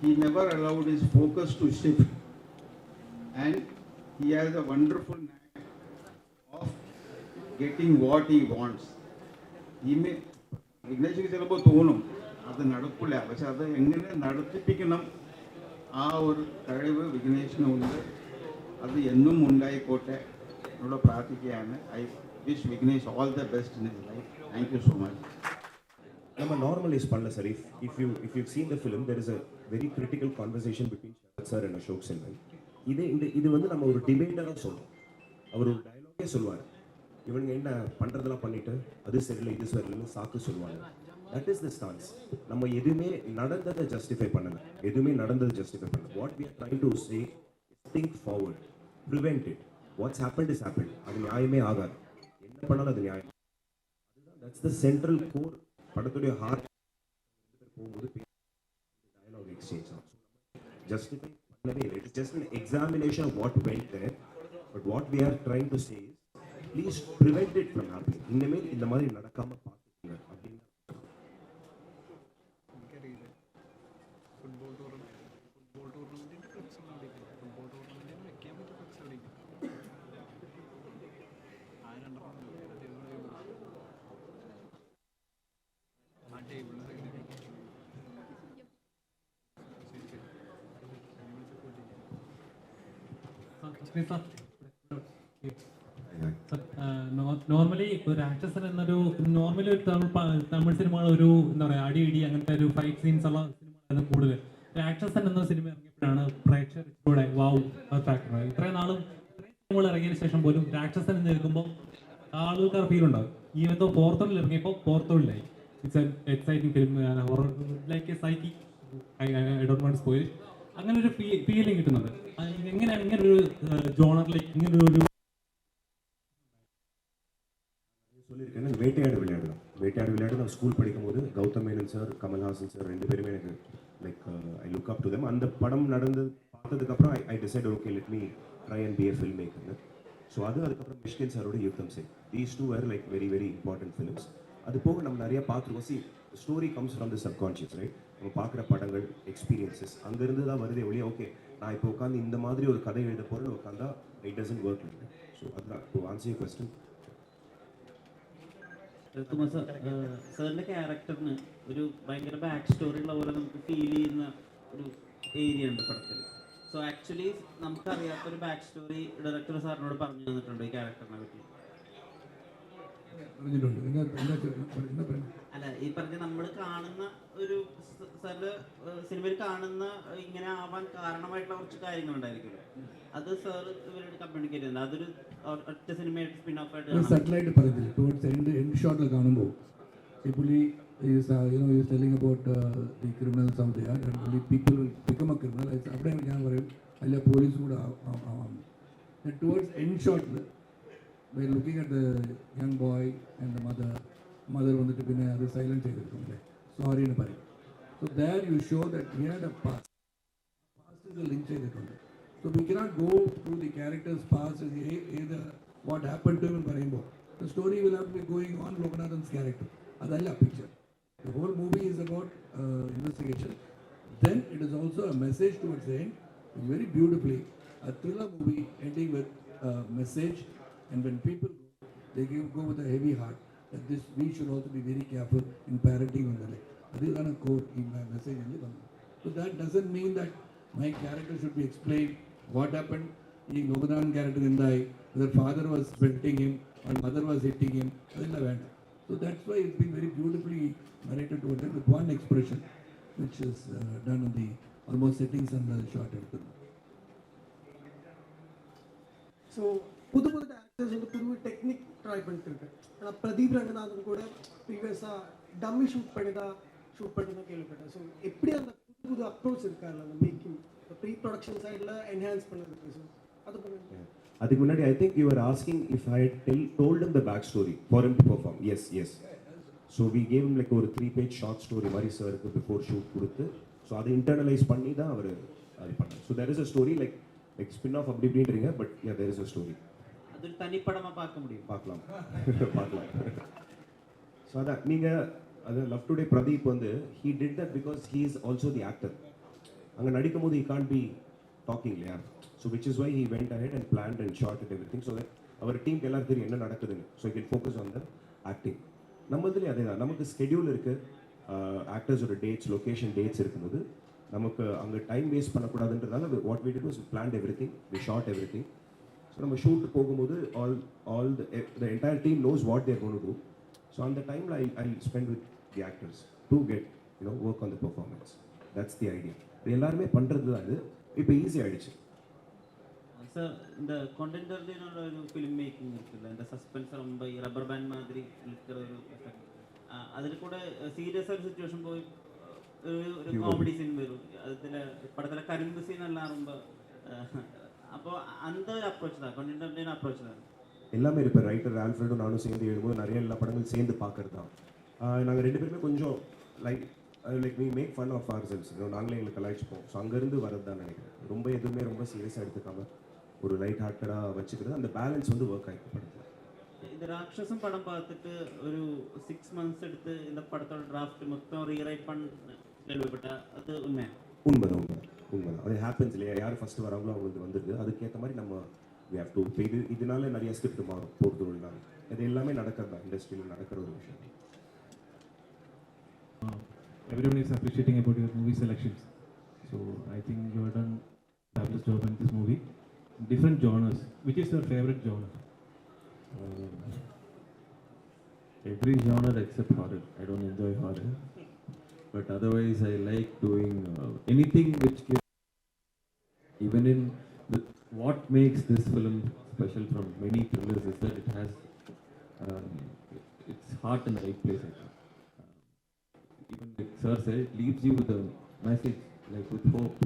He never allowed his focus to shift, and he has a wonderful knack of getting what he wants. He may വിഘ്നേഷിക്ക് ചിലപ്പോൾ തോന്നും അത് നടക്കില്ല, പക്ഷെ അത് എങ്ങനെ നടത്തിപ്പിക്കണം ആ ഒരു കഴിവ് വിഘ്നേഷിനുണ്ട്. അത് എന്നും ഉണ്ടായിക്കോട്ടെ എന്നുള്ള പ്രാർത്ഥിക്കുകയാണ്. I wish Vignesh all the best in his life. Thank you so much. நம்ம நார்மலைஸ் பண்ணல sir. If you seen the film there is a very critical conversation between Sharath sir and Ashok Selvan. இது வந்து நம்ம ஒரு டிபேட்டாக சொல்கிறோம். அவர் ஒரு டயலாகே சொல்லுவார். இவனுங்க என்ன பண்ணுறதெல்லாம் பண்ணிட்டு அது சரியில்லை இது சரியில்லைன்னு சாக்கு சொல்லுவாங்க. That is the stance. நம்ம எதுவுமே நடந்ததை ஜஸ்டிஃபை பண்ணல, எதுவுமே நடந்ததை ஜஸ்டிஃபை பண்ணல. What we are trying to say, think forward, prevent it. What's happened is happened. அது நியாயமே ஆகாது. என்ன பண்ணாலும் அது நியாயம். அதுதான் தட்ஸ் த சென்ட்ரல் கோர். படத்துடைய ஹார்ட் போகும்போது டயலாக் எக்ஸ்சேஞ்ச் ஆகும். ஜஸ்டிஃபை பண்ண It is just an examination of what went there. But what we are trying to say is, please prevent it from happening. இனிமேல் இந்த மாதிரி நடக்காம பார்த்துக்கோங்க அப்படின்னு. നോർമലി ഒരു ആക്ട്രസ് എന്നൊരു നോർമലി ഒരു തമിഴ് സിനിമകൾ ഒരു എന്താ പറയുക അടി ഇടി അങ്ങനത്തെ ഒരു ഫൈറ്റ് സീൻസ് ഉള്ള സിനിമകളാണ് കൂടുതൽ. ഒരു ആക്ട്രസ് എന്ന സിനിമ ഇറങ്ങിയപ്പോഴാണ് പ്രേക്ഷകരുടെ വാവ് ഫാക്ടർ. ഇത്രയും നാളും സിനിമകൾ ഇറങ്ങിയതിന് ശേഷം പോലും ഒരു ആക്ട്രസ് എന്ന് കേൾക്കുമ്പോൾ ആളുകൾക്ക് ഫീൽ ഉണ്ടാവും. ഈ എന്തോ പോർത്തോളിൽ ഇറങ്ങിയപ്പോൾ പോർത്തോളിലായി. It's an exciting film, horror like a psyche, I don't want to spoil. അങ്ങനെ ഒരു ഫീലിംഗ് കിട്ടുന്നുണ്ട്. എങ്ങനെയാണ് ഇങ്ങനെ ഒരു ജോണറിലേക്ക് ഇങ്ങനെ ഒരു சொல்லியிருக்கேன். வேட்டையாடு விளையாடு நான் ஸ்கூல் படிக்கும்போது கௌதம் மேனன் சார், கமல்ஹாசன் சார் ரெண்டு பேருமே எனக்கு like I look up to them. அந்த படம் நடந்து பார்த்ததுக்கப்புறம் I decide okay let me try and be a film maker. So அதுக்கப்புறம் மிஷ்கின் சாரோட Yuddham Sei, these two were like very very important films. அது போக நம்ம நிறைய பார்த்துருக்கோம். See story comes from the subconscious, right? நம்ம பார்க்குற படங்கள், எக்ஸ்பீரியன்ஸஸ் அங்கேருந்து தான் வருதே ஒழிய ஓகே நான் இப்போ உட்காந்து இந்த மாதிரி ஒரு கதை எழுத போகிறேன்னு உட்காந்தா it doesn't work like that. So அதுதான் to answer your question. Kumar സാറിൻ്റെ ക്യാരക്ടറിന് ഒരു ഭയങ്കര ബാക്ക് സ്റ്റോറി ഉള്ള പോലെ നമുക്ക് ഫീൽ ചെയ്യുന്ന ഒരു ഏരിയ ഉണ്ട് പടത്തിൽ. സോ ആക്ച്വലി നമുക്കറിയാത്തൊരു ബാക്ക് സ്റ്റോറി ഡയറക്ടർ സാറിനോട് പറഞ്ഞു തന്നിട്ടുണ്ട് ഈ ക്യാരക്ടറിനെ പറ്റി? അല്ല, ഈ പറഞ്ഞ നമ്മൾ കാണുന്ന ഒരു സാറിൻ്റെ സിനിമയിൽ കാണുന്ന ഇങ്ങനെ ആവാൻ കാരണമായിട്ടുള്ള കുറച്ച് കാര്യങ്ങളുണ്ടായിരിക്കുമല്ലോ, അത് സാർ ഇവരോട് കമ്മ്യൂണിക്കേറ്റ് ചെയ്യുന്നത് അതൊരു ഒറ്റ സിനിമയായിട്ട് സ്പിൻ ഓഫ് ആയിട്ട് സെറ്റിലായിട്ട് പറഞ്ഞില്ല. ടുവേർഡ്സ് എൻഡ് ഷോട്ടിൽ കാണുമ്പോൾ ഈ പുള്ളി is telling about the criminals out there and പുള്ളി people will become a criminal. അവിടെ ഞാൻ പറയും അല്ല പോലീസും കൂടെ ആവാം. ടുവേർഡ്സ് എൻഡ് ഷോട്ടിൽ by looking at the young boy and the mother വന്നിട്ട് പിന്നെ അത് സൈലൻറ്റ് ചെയ്തിരിക്കും അല്ലേ, സോറി എന്ന് പറയും. So there you show that he had a past link ചെയ്തിട്ടുണ്ട്. So we cannot go through the character's past as either what happened to him in Parayumbo. The story will have to be going on Loganathan's character. Adalla picture. The whole movie is about investigation. Then it is also a message towards the end, very beautifully. A thriller movie ending with a message, and when people go, they go with a heavy heart. That this we should also be very careful in parenting on the life. That is a core in my message. So that doesn't mean that my character should be explained. What happened? The Loganathan character in the whether father was pelting him or mother was hitting him. So that's why it's been very beautifully narrated to them with one expression, which is done in the almost settings and the short after. So, புது directors வந்து புது technique try பண்ணிட்டு இருக்கு. ஆனால் பிரதீப் ரங்கநாதன் கூட ப்ரீவியஸாக dummy shoot பண்ணி தான் கேள்விப்பட்டேன். ஸோ எப்படி அந்த புது அப்ரோச் இருக்காரு அந்த மேக்கிங் ப்ரீ ப்ரொடக்ஷன் சைடில் என்ஹான்ஸ் பண்ணுறதுக்கு? ஸோ அது பண்ணுங்க. அதுக்கு முன்னாடி I think you are asking if I told him the back story for him to perform. Yes. So we gave him like ஒரு 3-page ஷார்ட் ஸ்டோரி மாதிரி சாருக்கு பிஃபோர் ஷூட் கொடுத்து, ஸோ அதை இன்டர்னலைஸ் பண்ணி தான் அவர் அது பண்ணார். So there is a story like spin off அப்படி இப்படின்றீங்க, but there is a story. அது தனிப்படமாக பார்க்க முடியும், பார்க்கலாம். ஸோ அதான் நீங்கள் அது லவ் டுடே பிரதீப் வந்து he did that because he is also the actor. அங்கே நடிக்கும் போது he can't be talking இல்லையா? So which is why he went ahead and planned and shot and everything so that அவர் டீமுக்கு எல்லாரும் தெரியும் என்ன நடக்குதுன்னு. So he can focus on the acting. நம்மதுலேயும் அதே தான், நமக்கு ஸ்கெடியூல் இருக்குது, ஆக்டர்ஸோட டேட்ஸ், லொக்கேஷன் டேட்ஸ் இருக்கும்போது நமக்கு அங்கே டைம் வேஸ்ட் பண்ணக்கூடாதுன்றதால what we did was planned everything, we shot everything. So நம்ம ஷூட் போகும்போது all the entire team knows what they're going to do. So on the time I'll spend with the actors to get work on the performance. That's the idea. இது எல்லாருமே பண்ணுறது தான். இது இப்போ easy ஆகிடுச்சு. Sir, இந்த கொண்டெண்டர்லினோட ஒரு ஃபிலிம் மேக்கிங் இருக்குல்ல, இந்த சஸ்பென்ஸ் ரொம்ப ரப்பர் பேண்ட் மாதிரி இருக்கிற ஒரு அதில் கூட சீரியஸாக ஒரு சுச்சுவேஷன் போய் ஒரு காமெடி சீன் வரும். அதில் படத்தில் கரும்பு சீன் எல்லாம் ரொம்ப அப்போ அந்த ஒரு அப்ரோச் தான், கொண்டெண்டர்லின அப்ரோச் தான் எல்லாமே. இப்போ ரைட்டர் ஆல்ஃப்ரெடும் நானும் சேர்ந்து எழுதும்போது நிறைய எல்லா படங்களும் சேர்ந்து பார்க்கறது தான். நாங்கள் ரெண்டு பேருமே கொஞ்சம் like we make fun of ourselves, நாங்களே எங்களை கலாய்ச்சிப்போம். ஸோ அங்கேருந்து வரது தான் நினைக்கிறேன். ரொம்ப எதுவுமே ரொம்ப சீரியஸாக எடுத்துக்காம ஒரு லைட் ஹார்ட்டடாக வச்சுக்கிறது, அந்த பேலன்ஸ் வந்து ஒர்க் ஆகிட்டு படத்தில். இந்த ராட்சசம் படம் பார்த்துட்டு ஒரு 6 months எடுத்து இந்த படத்தோட டிராஃப்ட் மொத்தம் ரீரைட் பண்ண கேள்விப்பட்ட அது உண்மை? உண்மைதான். அது ஹேப்பன்ஸ் இல்லையா, யார் ஃபஸ்ட்டு வராங்களோ அவங்களுக்கு வந்துடுது. அதுக்கேற்ற மாதிரி நம்ம we have to இப்போ இதனால நிறைய ஸ்கிரிப்ட் மாறும் போர்த்தொழில்னால. இது எல்லாமே நடக்கிறது தான், இண்டஸ்ட்ரியில் நடக்கிற ஒரு விஷயம். Everyone is appreciating about your movie selections. So I think you have done fabulous job in this movie. Different genres. Which is your favorite genre? Every genre except horror. I don't enjoy horror. But otherwise, I like doing anything which gives. Even in what makes this film special from many thrillers is that it has its heart in the right place. I think. Even like Sir said, it leaves you with a message, like with hope.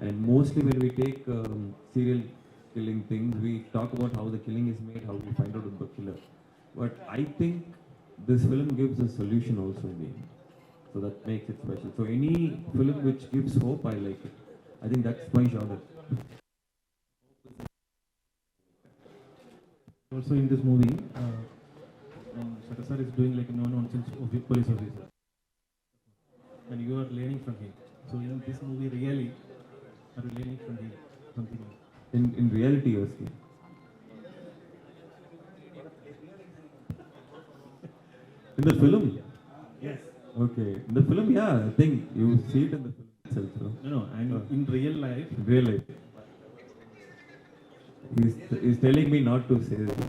And mostly when we take serial killing things, we talk about how the killing is made, how we find out the killer. But I think this film gives a solution also in the end. So that makes it special. So any film which gives hope, I like it. I think that's my genre. Also in this movie, Sarath is doing like a no-nonsense police officer. And you are learning from him. So in this movie, really, are you learning from him something? In reality, you're saying. In the film? Yes. Okay. In the film, yeah, I think you see it in the film itself. No, and in real life. In real life. He's telling me not to say this.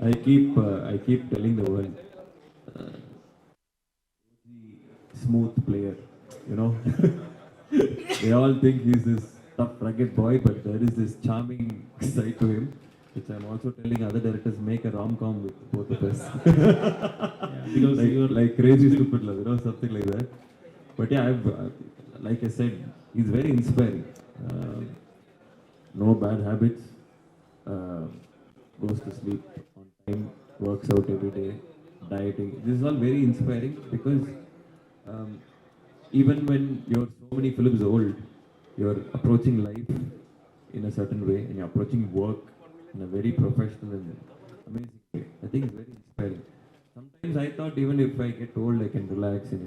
I keep telling the world, smooth player, They all think he's this tough, rugged boy, but there is this charming side to him, which I'm also telling other directors, make a rom-com with both of us. Because like Crazy Stupid Love, something like that. But yeah, like I said, he's very inspiring. No bad habits. Goes to sleep on time, works out every day, dieting. This is all very inspiring because even when you're so many films old, you're approaching life in a certain way and you're approaching work in a very professional and amazing way. I think it's very inspiring. Sometimes I thought even if I get old, I can relax and,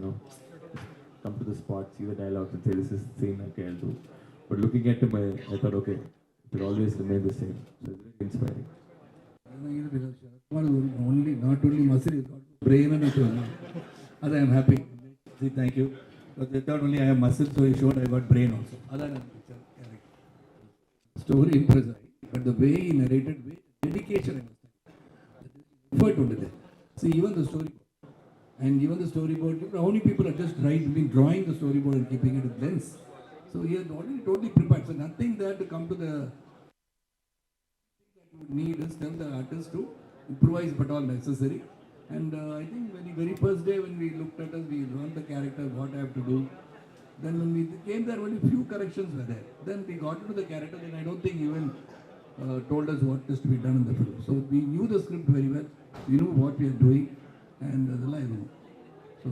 come to the spot, see the dialogues and say, this is the scene, okay, I'll do. But looking at him, I thought, okay, it will always remain the same. So it's very inspiring. Not only muscle, he's got brain and it. As I am happy. See, thank you. But they thought only I have muscle, so he showed I got brain also. Story impressed, but the way he narrated, dedication, effort under there. See, even the storyboard. And even the storyboard, how many people are just drawing the storyboard and keeping it with lens. So he had already totally prepared. So nothing there to come to the that you would need is tell the artist to improvise but all necessary. And I think when the very first day when we looked at us, we learned the character, what I have to do. Then when we came there, only few corrections were there. Then we got into the character, then I don't think he even told us what is to be done in the film. So we knew the script very well. We knew what we are doing. And the line. So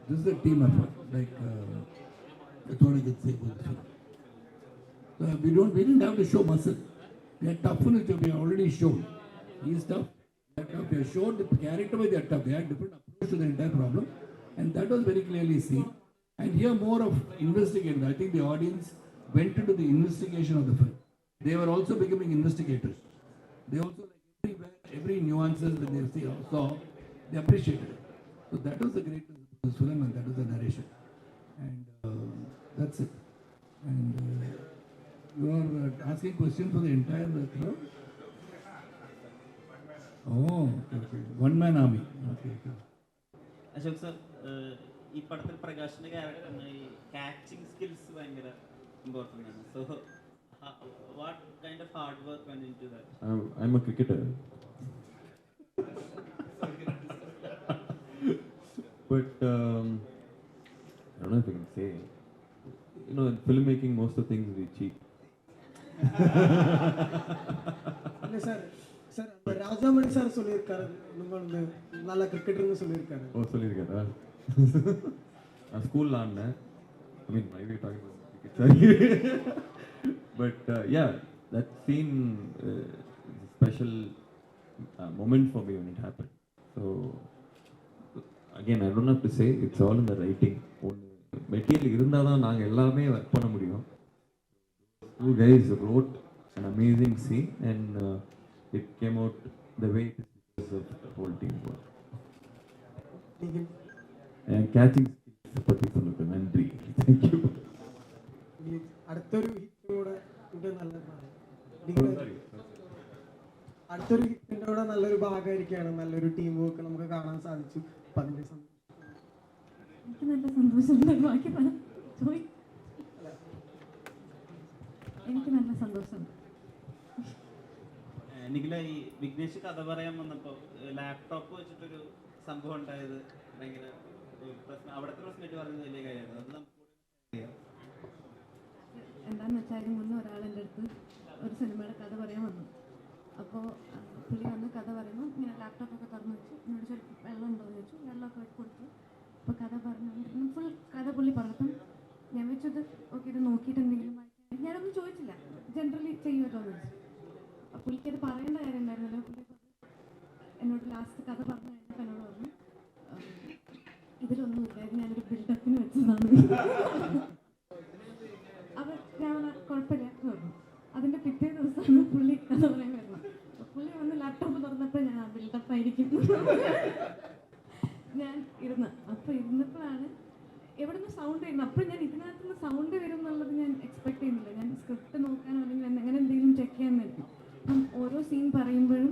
this is a team effort. Like that's what I can say about this film. So we didn't have to show muscle. We had toughness we have already shown. He is tough. We have showed the character by their tough. They had different approach to the entire problem, and that was very clearly seen. And here more of investigation. I think the audience went into the investigation of the film. They were also becoming investigators. They also like every nuances when they saw. They appreciated it. So that was the greatness of this film and that was the narration. And that's it. And you are asking questions for the entire crowd? Oh, okay. One man army. Okay. Ashok sir, ഈ പടത്തിൽ പ്രകാശിന്റെ ക്യാരക്ടറിന് ഈ catching skills ഭയങ്കര important ആണ്. So what kind of hard work went into that? I'm a cricketer. But I don't know if I can say. In filmmaking, most of the things we cheat. Sir, sir அந்த Rajamani sir சொல்லியிருக்காரு நீங்கள் வந்து நல்ல கிரிக்கெட்டர்னு சொல்லியிருக்காரு. ஓ சொல்லியிருக்காரா? ஸ்கூலில் ஆடினேன். I mean my way talking about cricket. But yeah, that scene is a special moment for me when it happened. So again, I don't have to say, it's all in the writing. Material இருந்தால் தான் நாங்கள் எல்லாமே work பண்ண முடியும். Two guys wrote an amazing scene and it came out the way it is because of the whole team work. And catching skills பற்றி சொன்னது நன்றி. Thank you. അടുത്തൊരു ഹിറ്റോടെ ഇത് നല്ല അടുത്തൊരു ഹിറ്റിൻ്റെ കൂടെ നല്ലൊരു ഭാഗമായിരിക്കുകയാണ്. നല്ലൊരു ടീം വർക്ക് നമുക്ക് കാണാൻ സാധിച്ചു. അപ്പം അതിൻ്റെ എനിക്ക് നല്ല സന്തോഷമുണ്ട്. ബാക്കി എനിക്ക് നല്ല സന്തോഷമുണ്ട്. എനിക്കില്ല ഈ വിഘ്നേഷ് കഥ പറയാൻ വന്നപ്പോൾ ലാപ്ടോപ്പ് വെച്ചിട്ടൊരു സംഭവം ഉണ്ടായത് ഭയങ്കര പ്രശ്നം. അവിടുത്തെ പ്രശ്നമായിട്ട് പറയുന്നത് വലിയ കാര്യമാണ്. അത് നമുക്ക് എന്താണെന്ന് വെച്ചാൽ മുന്നേ ഒരാൾ എൻ്റെ അടുത്ത് ഒരു സിനിമയുടെ കഥ പറയാൻ വന്നു. അപ്പോൾ പുള്ളി വന്ന് കഥ പറയുമ്പോൾ ഇങ്ങനെ ലാപ്ടോപ്പൊക്കെ തുറന്നു വെച്ചു. എന്നോട് ചോദിച്ചു വെള്ളം ഉണ്ടോയെന്ന് ചോദിച്ചു. വെള്ളമൊക്കെ കൊടുത്തു. അപ്പോൾ കഥ പറഞ്ഞു ഫുൾ കഥ പുള്ളി പറഞ്ഞപ്പം ഞാൻ വെച്ചത് ഓക്കെ ഇത് നോക്കിയിട്ട് എന്തെങ്കിലും വായിക്കാൻ ഞാനൊന്നും ചോദിച്ചില്ല. ജനറലി ചെയ്യുമല്ലോ എന്ന് വെച്ചു. അപ്പോൾ പുള്ളിക്കത് പറയേണ്ട കാര്യം ഉണ്ടായിരുന്നല്ലോ. പുള്ളി എന്നോട് ലാസ്റ്റ് കഥ പറഞ്ഞു കഴിഞ്ഞപ്പോൾ എന്നോട് പറഞ്ഞു ഇതിലൊന്നും ഇല്ലായിരുന്നു, ഞാനൊരു ബിൽഡപ്പിന് വെച്ചതാണ്. അപ്പം ഞാൻ കുഴപ്പമില്ല എന്ന് പറഞ്ഞു. അതിൻ്റെ പിറ്റേ ദിവസമാണ് പുള്ളി കഥ പറയാൻ വരുന്നത്. പുള്ളി വന്ന് ലാപ്ടോപ്പ് തുറന്നപ്പോൾ ഞാൻ ബിൽഡപ്പായിരിക്കും ഞാൻ ഇരുന്ന്. അപ്പോൾ ഇരുന്നപ്പോഴാണ് എവിടെ നിന്ന് സൗണ്ട് വരുന്നത്. അപ്പോൾ ഞാൻ ഇതിനകത്തുനിന്ന് സൗണ്ട് വരും എന്നുള്ളത് ഞാൻ എക്സ്പെക്ട് ചെയ്യുന്നില്ല. ഞാൻ സ്ക്രിപ്റ്റ് നോക്കാനോ അല്ലെങ്കിൽ അങ്ങനെ എന്തെങ്കിലും ചെക്ക് ചെയ്യാമെന്നായിരിക്കും. അപ്പം ഓരോ സീൻ പറയുമ്പോഴും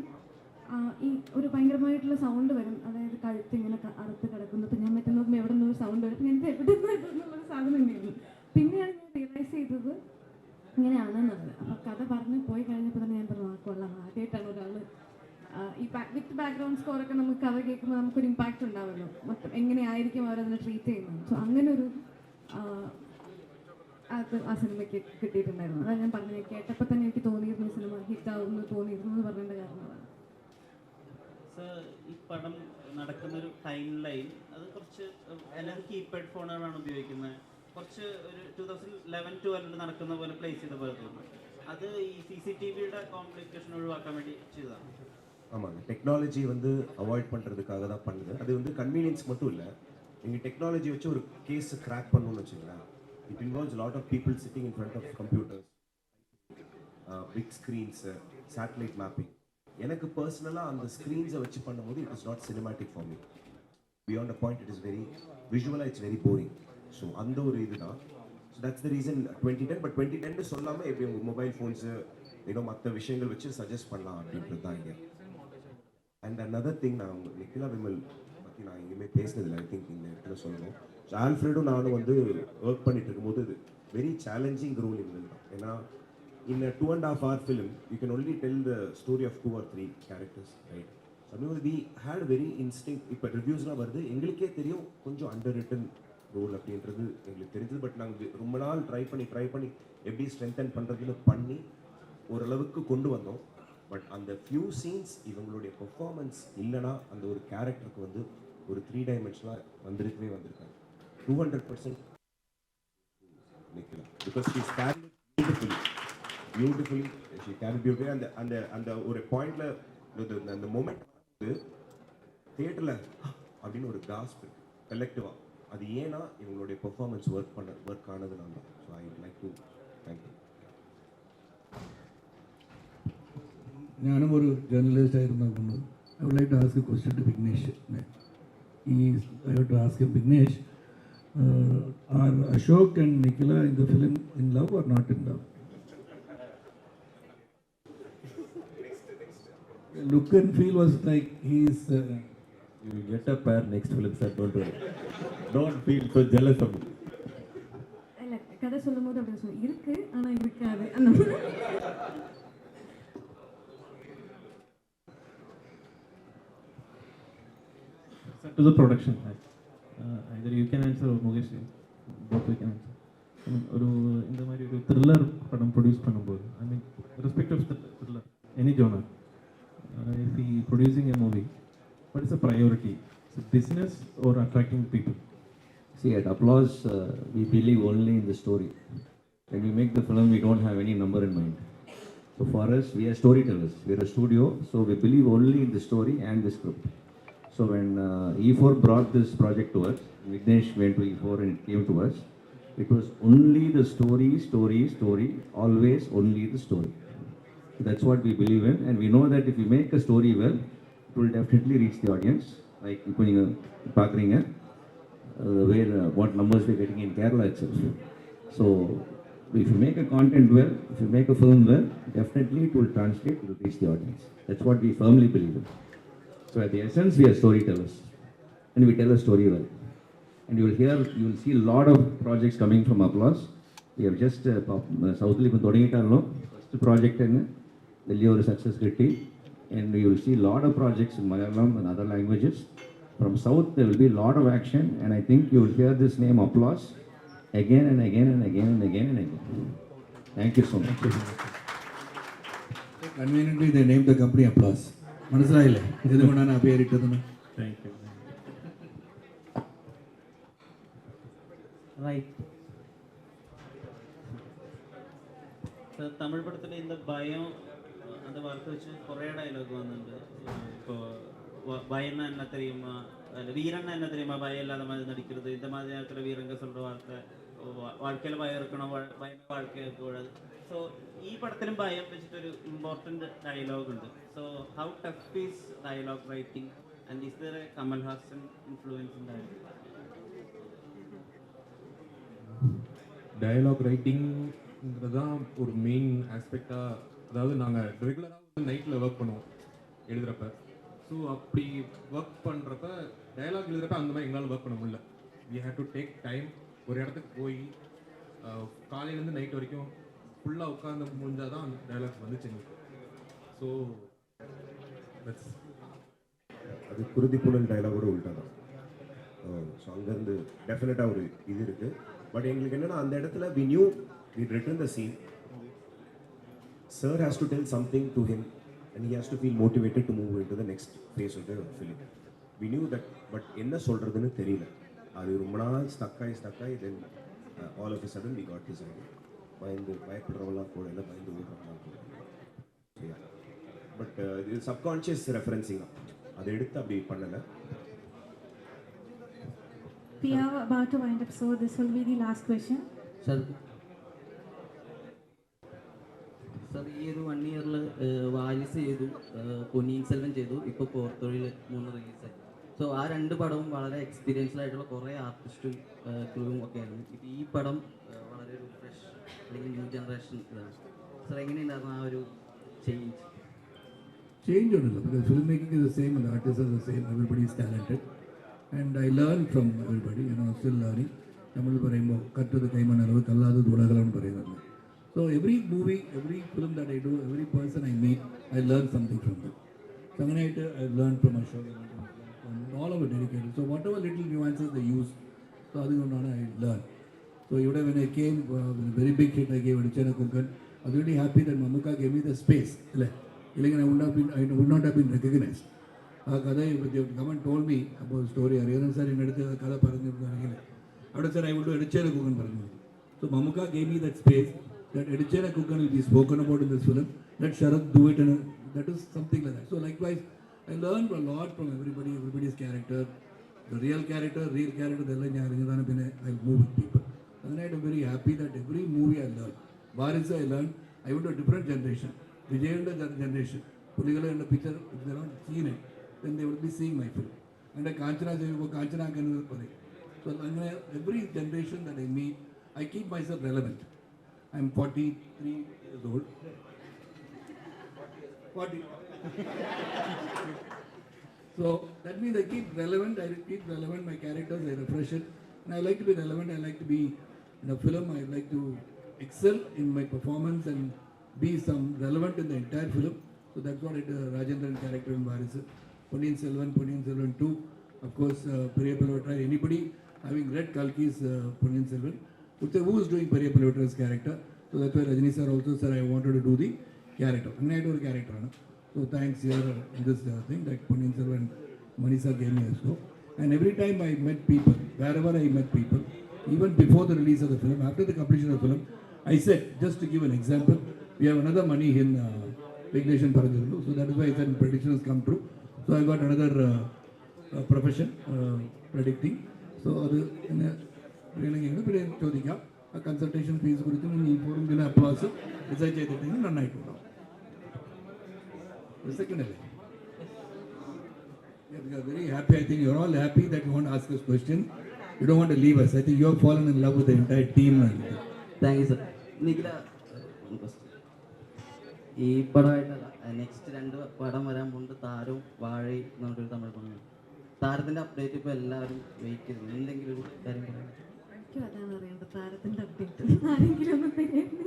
ഈ ഒരു ഭയങ്കരമായിട്ടുള്ള സൗണ്ട് വരും. അതായത് കഴുത്ത് ഇങ്ങനെ അറുത്ത് കിടക്കുന്നു. അപ്പം ഞാൻ മറ്റേ നോക്കുമ്പോൾ എവിടെ നിന്നൊരു സൗണ്ട് വരും. അപ്പം ഞാൻ എവിടെ നിന്നുള്ളൊരു സാധനം തന്നെയായിരുന്നു. പിന്നെയാണ് ഞാൻ റിയലൈസ് ചെയ്തത് ഇങ്ങനെയാണെന്നുള്ളത്. അപ്പോൾ കഥ പറഞ്ഞ് പോയി കഴിഞ്ഞപ്പോൾ തന്നെ ഞാൻ പറഞ്ഞു കൊള്ളാം, ആദ്യമായിട്ടാണ് ഒരാൾ ഈ വിത്ത് ബാക്ക്ഗ്രൗണ്ട് സ്കോറൊക്കെ നമുക്ക് കഥ കേൾക്കുമ്പോൾ നമുക്കൊരു ഇമ്പാക്റ്റ് ഉണ്ടാവുമല്ലോ. മൊത്തം എങ്ങനെയായിരിക്കും അവരതിനെ ട്രീറ്റ് ചെയ്യുന്നത്. സോ അങ്ങനെ ഒരു അത് ആ സിനിമയ്ക്ക് കിട്ടിയിട്ടുണ്ടായിരുന്നു. അതാണ് ഞാൻ പറഞ്ഞത്. കേട്ടപ്പോൾ തന്നെ എനിക്ക് തോന്നിയിരുന്നു സിനിമ ഹിറ്റാവുമെന്ന് തോന്നിയിരുന്നു എന്ന് പറയേണ്ട കാരണം അതാണ്. ഈ പടം നടക്കുന്നൊരു ടൈം ലൈൻ അത് കുറച്ച് എല്ലാവരും കീപാഡ് ഫോണുകളാണ് ഉപയോഗിക്കുന്നത്. കുറച്ച് ഒരു 2011-12 നടക്കുന്ന പോലെ പ്ലേസ് ചെയ്ത പോലെ തോന്നുന്നു. അത് ഈ CCTVയുടെ കോംപ്ലിക്കേഷൻ ഒഴിവാക്കാൻ വേണ്ടി ചെയ്തതാണ്. ஆமாங்க, டெக்னாலஜி வந்து அவாய்ட் பண்ணுறதுக்காக தான் பண்ணுது. அது வந்து கன்வீனியன்ஸ் மட்டும் இல்லை. நீங்கள் டெக்னாலஜி வச்சு ஒரு கேஸை கிராக் பண்ணணும்னு வச்சுங்களேன், it involves lot of people sitting in front of computers, big screens, satellite mapping. எனக்கு பர்சனலாக அந்த ஸ்க்ரீன்ஸை வச்சு பண்ணும்போது it is not cinematic for me. Beyond a point it is very விஷுவலாக இட்ஸ் வெரி போரிங். ஸோ அந்த ஒரு இதுதான். So that's the reason 2010. But 2010 சொல்லாமல் எப்படி உங்கள் மொபைல் ஃபோன்ஸு ஏதோ மற்ற விஷயங்கள் வச்சு சஜஸ்ட் பண்ணலாம் அப்படின்றது தான் ஐடியா. அண்ட் அனதர் திங், நான் நிக்கிலா விமல் பற்றி நான் எங்கேயுமே பேசினதில்லை. ஐ திங்க் இந்த இடத்துல சொல்லணும். ஸோ ஆல்ஃப்ரெடும் நானும் வந்து ஒர்க் பண்ணிட்டு இருக்கும்போது இது வெரி சேலஞ்சிங் ரோல் இருந்தது தான். ஏன்னா in a 2.5 hour film you can only tell the story of 2 or 3 characters, right? So we had a very instinct. இப்போ ரிவ்யூஸ்லாம் வருது, எங்களுக்கே தெரியும் கொஞ்சம் அண்டர் ரிட்டன் ரோல் அப்படின்றது எங்களுக்கு தெரிஞ்சது. பட் நாங்கள் ரொம்ப நாள் ட்ரை பண்ணி எப்படி ஸ்ட்ரென்தன் பண்ணுறதுன்னு பண்ணி ஓரளவுக்கு கொண்டு வந்தோம். பட் அந்த ஃபியூ சீன்ஸ் இவங்களுடைய பெர்ஃபார்மன்ஸ் இல்லைனா அந்த ஒரு கேரக்டருக்கு வந்து ஒரு 3 டைமென்ஷனாக வந்திருக்காங்க. 200% Nikhila, because she carried beautifully she carried beautifully. அந்த ஒரு பாயிண்ட்ல அந்த மொமெண்ட் தியேட்டரில் அப்படின்னு ஒரு காஸ்ப் இருக்கு கலெக்டிவாக. அது ஏன்னா இவங்களுடைய பெர்ஃபார்மன்ஸ் ஒர்க் ஆனதுனால தான். So I would like to thank you. ഞാനും ഒരു ജേർണലിസ്റ്റ് ആയിരുന്നു. I would like to ask a question to Vignesh. I have to ask him, Vignesh, are Ashok and Nikhila in the film in love or not in love? Look and feel was like he's... You will get a pair next film, sir. Don't worry. Don't feel so jealous of me. இல்ல கதை சொல்லும்போது அப்படி சொல்லுவோம், இருக்கு ஆனா இருக்காது அந்த மாதிரி. To the production, either you can answer or Mukesh, both we can answer. ഒരു இந்த மாதிரி ஒரு த்ரில்லர் படம் ப்ரொடியூஸ் பண்ணும்போது, I mean respect of thriller any genre, if he producing a movie, what is the priority? Is it business or attracting people? See, at Applause, we believe only in the story. When we make the film, we don't have any number in mind. So for us, we are storytellers. We are a studio, so we believe only in the story and the script. So when E4 brought this project to us, Vignesh went to E4 and it came to us. It was only the story, story, story, always only the story. That's what we believe in, and we know that if we make a story well, it will definitely reach the audience. Like what numbers we're getting in Kerala itself. So if you make a content well, if you make a film well, definitely it will translate, it will reach the audience. That's what we firmly believe in. So at the essence, we are storytellers, and we tell a story well. And you will see a lot of projects coming from Applause. We have just Thozhil first project and the success critique, and you will see a lot of projects in Malayalam and other languages. From South, there will be a lot of action, and I think you will hear this name Applause again and again and again and again and again. Thank you so much. Conveniently, they named the company Applause. മനസ്സിലായില്ലേ ഇതുകൊണ്ടാണ് ആ പേരിട്ടതെന്ന്. Thank you. Right. Tamil പടത്തിൽ இந்த பயம் அந்த வார்த்தை வச்சு കുറേ ഡയലോഗ് വന്നിട്ടുണ്ട്. ഇപ്പോൾ பயம்னா என்ன தெரியுமா, இல்லை வீரன்னா என்ன தெரியுமா, பயம் இல்லாத மாதிரி நடிக்கிறது, இந்த மாதிரி நேரத்தில் வீரங்க சொல்கிற வார்த்தை, வாழ்க்கையில் பயம் இருக்கணும், பயம் வாழ்க்கையில் இருக்கக்கூடாது. ஸோ ഈ പടത്തിലും ഭയം വെച്ചിട്ടൊരു ഇമ്പോർട്ടൻ്റ് ഡയലോഗ് ഉണ്ട്. So how tough is dialogue writing and is there a Kamal Haasan influence in dialogue? Dialogue ரைட்டிங்கிறது தான் ஒரு மெயின் ஆஸ்பெக்டாக. அதாவது நாங்கள் ரெகுலராக வந்து நைட்டில் ஒர்க் பண்ணுவோம் எழுதுகிறப்ப. ஸோ அப்படி ஒர்க் பண்ணுறப்ப டயலாக் எழுதுகிறப்ப அந்த மாதிரி எங்களால் ஒர்க் பண்ண முடியல. We have to take time. ஒரு இடத்துக்கு போய் காலையிலேருந்து நைட் வரைக்கும் ஃபுல்லாக உட்காந்து முடிஞ்சால் தான் அந்த டயலாக்ஸ் வந்துச்சு எங்களுக்கு. ஸோ அது குருதி புலன் டயலாகோட உள்ட்டா தான். ஸோ அங்கேருந்து டெஃபினட்டாக ஒரு இது இருக்குது. பட் எங்களுக்கு என்னென்னா அந்த இடத்துல we knew we'd written the scene. Sir has to tell something to him and he has to feel motivated to move into the next phase of the film. We knew that, but என்ன சொல்கிறதுன்னு தெரியல. அது ரொம்ப நாள் ஸ்டக்காகி then all of a sudden we got this idea. பயப்படுறவெல்லாம் கூட இல்லை, பயந்து ஓடுறவெல்லாம் கூட. பட் இது சப்கான்ஷியஸ் ரெஃபரன்சிங் தான், அதை எடுத்து அப்படி பண்ணலை. We are about to wind up, so this will be the last question. Sir, ഈ ഒരു 1 ഇയറിൽ വാരിസ് ചെയ്തു, പൊന്നിയിൻ സെൽവൻ ചെയ്തു, ഇപ്പോൾ പോർത്തൊഴിൽ 3 റിലീസായി. സോ ആ 2 പടവും വളരെ എക്സ്പീരിയൻസ്ഡ് ആയിട്ടുള്ള കുറേ ആർട്ടിസ്റ്റും ക്രൂവും ഒക്കെ ആയിരുന്നു. ഇപ്പോൾ ഈ പടം വളരെ ഒരു ഫ്രഷ് അല്ലെങ്കിൽ ന്യൂ ജനറേഷൻ ഇതാണ്. സർ എങ്ങനെയുണ്ടായിരുന്നു ആ ഒരു ചേഞ്ച് ഉണ്ടല്ലോ, because filmmaking is the same and the artists are the same, everybody is talented. And I learn from everybody, still learning. നമ്മൾ പറയുമ്പോൾ കറ്റത് കൈമണ്ണളവ് കല്ലാതെ തുളകളാണ് പറയുന്നത്. So every movie, every film that I do, every person I meet, I learn something from them. So അങ്ങനെയായിട്ട് I learn from Ashok and all of it dedicated. So whatever little nuances they use, so അതുകൊണ്ടാണ് I learn. So ഇവിടെ when I came with a very big hit I gave Adichana Kunkan, I was really happy that Mamuka gave me the space. ഇല്ലെങ്കിൽ I would not have been recognized. ആ കഥ come on tell me അപ്പോൾ story അറിയാൻ sir എൻ്റെ അടുത്ത് കഥ പറഞ്ഞിരുന്നെങ്കിൽ അവിടെ സാർ ഐ വുഡ് എടിച്ചേര കുക്കൻ പറഞ്ഞു. So Mammukka gave me that space that എടിച്ചേര കുക്കൻ will be spoken about in this film, let Sarath do it, and that is something like that. So likewise I learn a lot from everybody's character, the real character ഇതെല്ലാം ഞാൻ അറിഞ്ഞതാണ്. പിന്നെ I move with people. അങ്ങനെയായിട്ട് ഐം very happy that every movie I learn. Varisu I learn, I would a different generation, വിജയൻ്റെ generation, പുള്ളികളെ കണ്ട picture scene it, then they will be seeing my film. And Kanchana ചെയ്യുമ്പോൾ കാഞ്ചന പറയും. So അങ്ങനെ every generation that I meet, I keep myself relevant. I am 43 years old. 40. So that means I keep relevant, my characters, I refresh it. And I like to be relevant, I like to be in a film, I like to excel in my performance and be some relevant in the entire film. So that's what I did, Rajendran character in Varis. Ponniyin Selvan 2, of course, Periya Palavatra. Anybody having read Kalki's Ponniyin Selvan would say, who is doing Periya Palavatra's character? So that's why Rajini sir also said, I wanted to do the character. I do a character. So thanks here in this thing like Punin sir and Manisa gave me also. And every time I met people, wherever I met people, even before the release of the film, after the completion of the film, I said, just to give an example, we have another money in Vignesh and Thozhil. So that is why I said predictions come true. So I got another profession predicting. So a consultation fees in applause decide ചെയ്തിട്ടുണ്ടെങ്കിൽ നന്നായിട്ടുണ്ടാവും. The second element. We are very happy. I think you're all happy that you want to ask us question. You don't want to leave us. I think you have fallen in love with the entire team. Thank you, sir. Nikhila, ഈ പടമായിട്ടല്ല next 2 പടം വരാൻ പോകുന്നത് താരവും വാഴയും എന്ന് പറഞ്ഞൊരു തമിഴ് പടമാണ്. താരത്തിൻ്റെ അപ്ഡേറ്റ് ഇപ്പോൾ എല്ലാവരും വെയിറ്റ് ചെയ്തു. എന്തെങ്കിലും ഒരു കാര്യം പറയാം? എനിക്കും അതാണ് അറിയേണ്ടത്, താരത്തിൻ്റെ അപ്ഡേറ്റ് ആരെങ്കിലും ഒന്ന് തരുന്നു.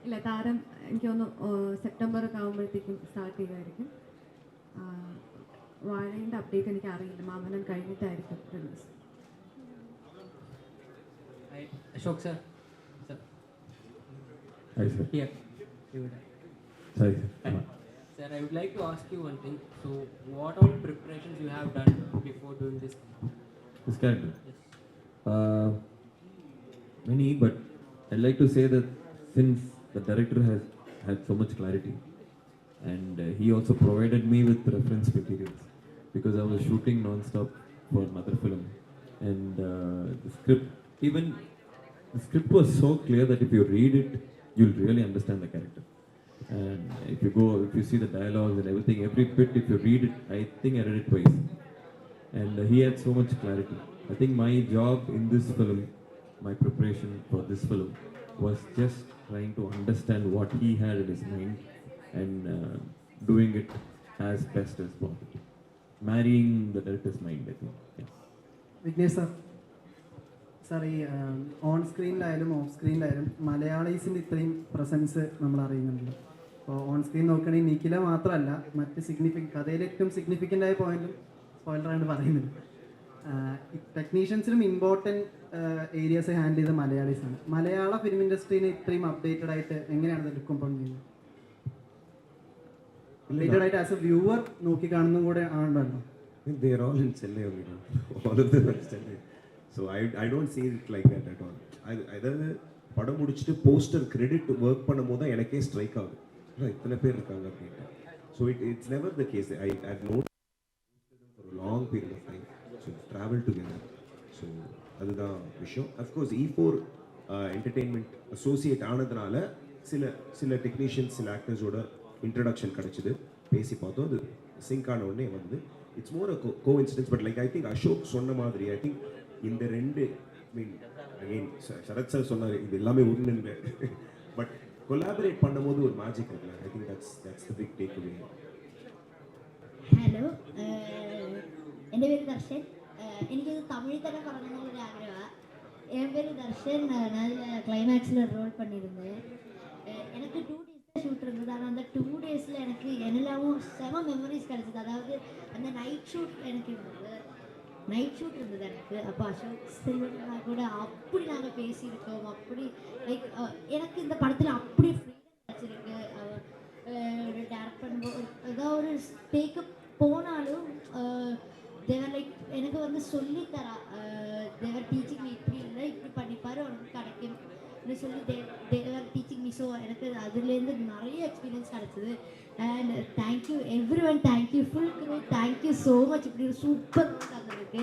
ഇല്ല, താരം എനിക്ക് തോന്നുന്നു സെപ്റ്റംബർ ഒക്കെ ആകുമ്പോഴത്തേക്കും സ്റ്റാർട്ട് ചെയ്യുമായിരിക്കും. വാഴയുടെ അപ്ഡേറ്റ് എനിക്ക് അറിയില്ല, മാമനൻ കഴിഞ്ഞിട്ടായിരിക്കും release. Ashok sir. Sir. Hi sir. Here. Hi sir. Sir, I would like to ask you one thing. So, what all preparations you have done before doing this? This character? Yes. Many, but I'd like to say that since the director has had so much clarity and he also provided me with reference materials because I was shooting non-stop for another film and the script was so clear that if you read it, you'll really understand the character. And if you see the dialogues and everything, every bit, if you read it, I think I read it twice. And he had so much clarity. I think my job in this film, my preparation for this film, was just trying to understand what he had in his mind and doing it as best as possible. Marrying the director's mind, I think. Yeah. Vignesh sir, sir ഈ on സ്ക്രീനിലായാലും of സ്ക്രീനിലായാലും മലയാളീസിൻ്റെ ഇത്രയും presence നമ്മൾ അറിയുന്നുണ്ടല്ലോ. അപ്പോൾ on screen നോക്കുകയാണെങ്കിൽ നിഖില മാത്രമല്ല, മറ്റ് കഥയിൽ ഏറ്റവും significant ആയ പോയിന്റും സ്പോയിലറായിട്ട് പറയുന്നുണ്ട്. ടെക്നീഷ്യൻസിനും ഇമ്പോർട്ടൻറ്റ് ഏരിയാസ് ഹാൻഡിൽ ചെയ്ത മലയാളീസാണ്. മലയാള ഫിലിം ഇൻഡസ്ട്രീനെ ഇത്രയും അപ്ഡേറ്റഡ് ആയിട്ട് എങ്ങനെയാണ് ഇത് കൊണ്ടുപോകുന്നത് ചെയ്യുന്നത്? അപ്ഡേറ്റഡ് ആയിട്ട് ആസ് എ വ്യൂവർ നോക്കി കാണുന്നതും കൂടെ ആണല്ലോ. They are all in Chennai only now. All of them are in Chennai. So I don't see it like that at all. அதாவது படம் முடிச்சுட்டு போஸ்டர் கிரெடிட் ஒர்க் பண்ணும்போது தான் எனக்கே ஸ்ட்ரைக் ஆகுது, இத்தனை பேர் இருக்காங்க அப்படின்ட்டு. So it's never the case. I've known for a long period of time. So travel together. So அதுதான் விஷயம். அஃப்கோர்ஸ் E4 என்டர்டெயின்மெண்ட் அசோசியேட் ஆனதுனால சில டெக்னீஷியன்ஸ் சில ஆக்டர்ஸோட இன்ட்ரடக்ஷன் கிடச்சிது, பேசி பார்த்தோம், அது சிங்க் ஆன உடனே வந்து it's more a coincidence. But like I think Ashok சொன்ன மாதிரி ஐ திங்க் இந்த ரெண்டு மீன் அகெயின் சரத் சார் சொன்னார் இது எல்லாமே ஒன்றுன்னு, பட் கொலாபரேட் பண்ணும்போது ஒரு மேஜிக் இருக்குல்ல. I think that's the big take away. Hello, എൻ്റെ പേര് ദർശൻ. എനിക്കത് തമിഴിൽ തന്നെ പറയണമെന്നുള്ളൊരു ആഗ്രഹമാണ്. என் பேர் தர்ஷன். நான் அதில் கிளைமேக்ஸில் ரோல் பண்ணியிருந்தேன். எனக்கு 2 days ஷூட் இருந்தது. ஆனால் அந்த 2 daysல எனக்கு என்னெல்லாமும் செம மெமரிஸ் கிடச்சிது. அதாவது அந்த நைட் ஷூட் இருந்தது எனக்கு. அப்போ அசோக் செல்வனா கூட அப்படி நாங்கள் பேசியிருக்கோம். அப்படி லைக் எனக்கு இந்த படத்தில் அப்படி ஃப்ரீடம் கிடச்சிருக்கு. ஒரு டேரக்ட் பண்ணும்போது ஏதாவது ஒரு டேக்கப் போனாலும் தேவர் லைக் எனக்கு வந்து சொல்லித்தரா. தேவர் டீச்சிங் மீ இப்படி இல்லை, இப்படி பண்ணிப்பாரு உனக்கு கிடைக்கும் அப்படின்னு சொல்லி தேவர் டீச்சிங் மீ. ஸோ எனக்கு அதுலேருந்து நிறைய எக்ஸ்பீரியன்ஸ் கிடச்சிது. And thank you everyone, thank you full crew, thank you so much. இப்படி ஒரு சூப்பர் தந்திருக்கு.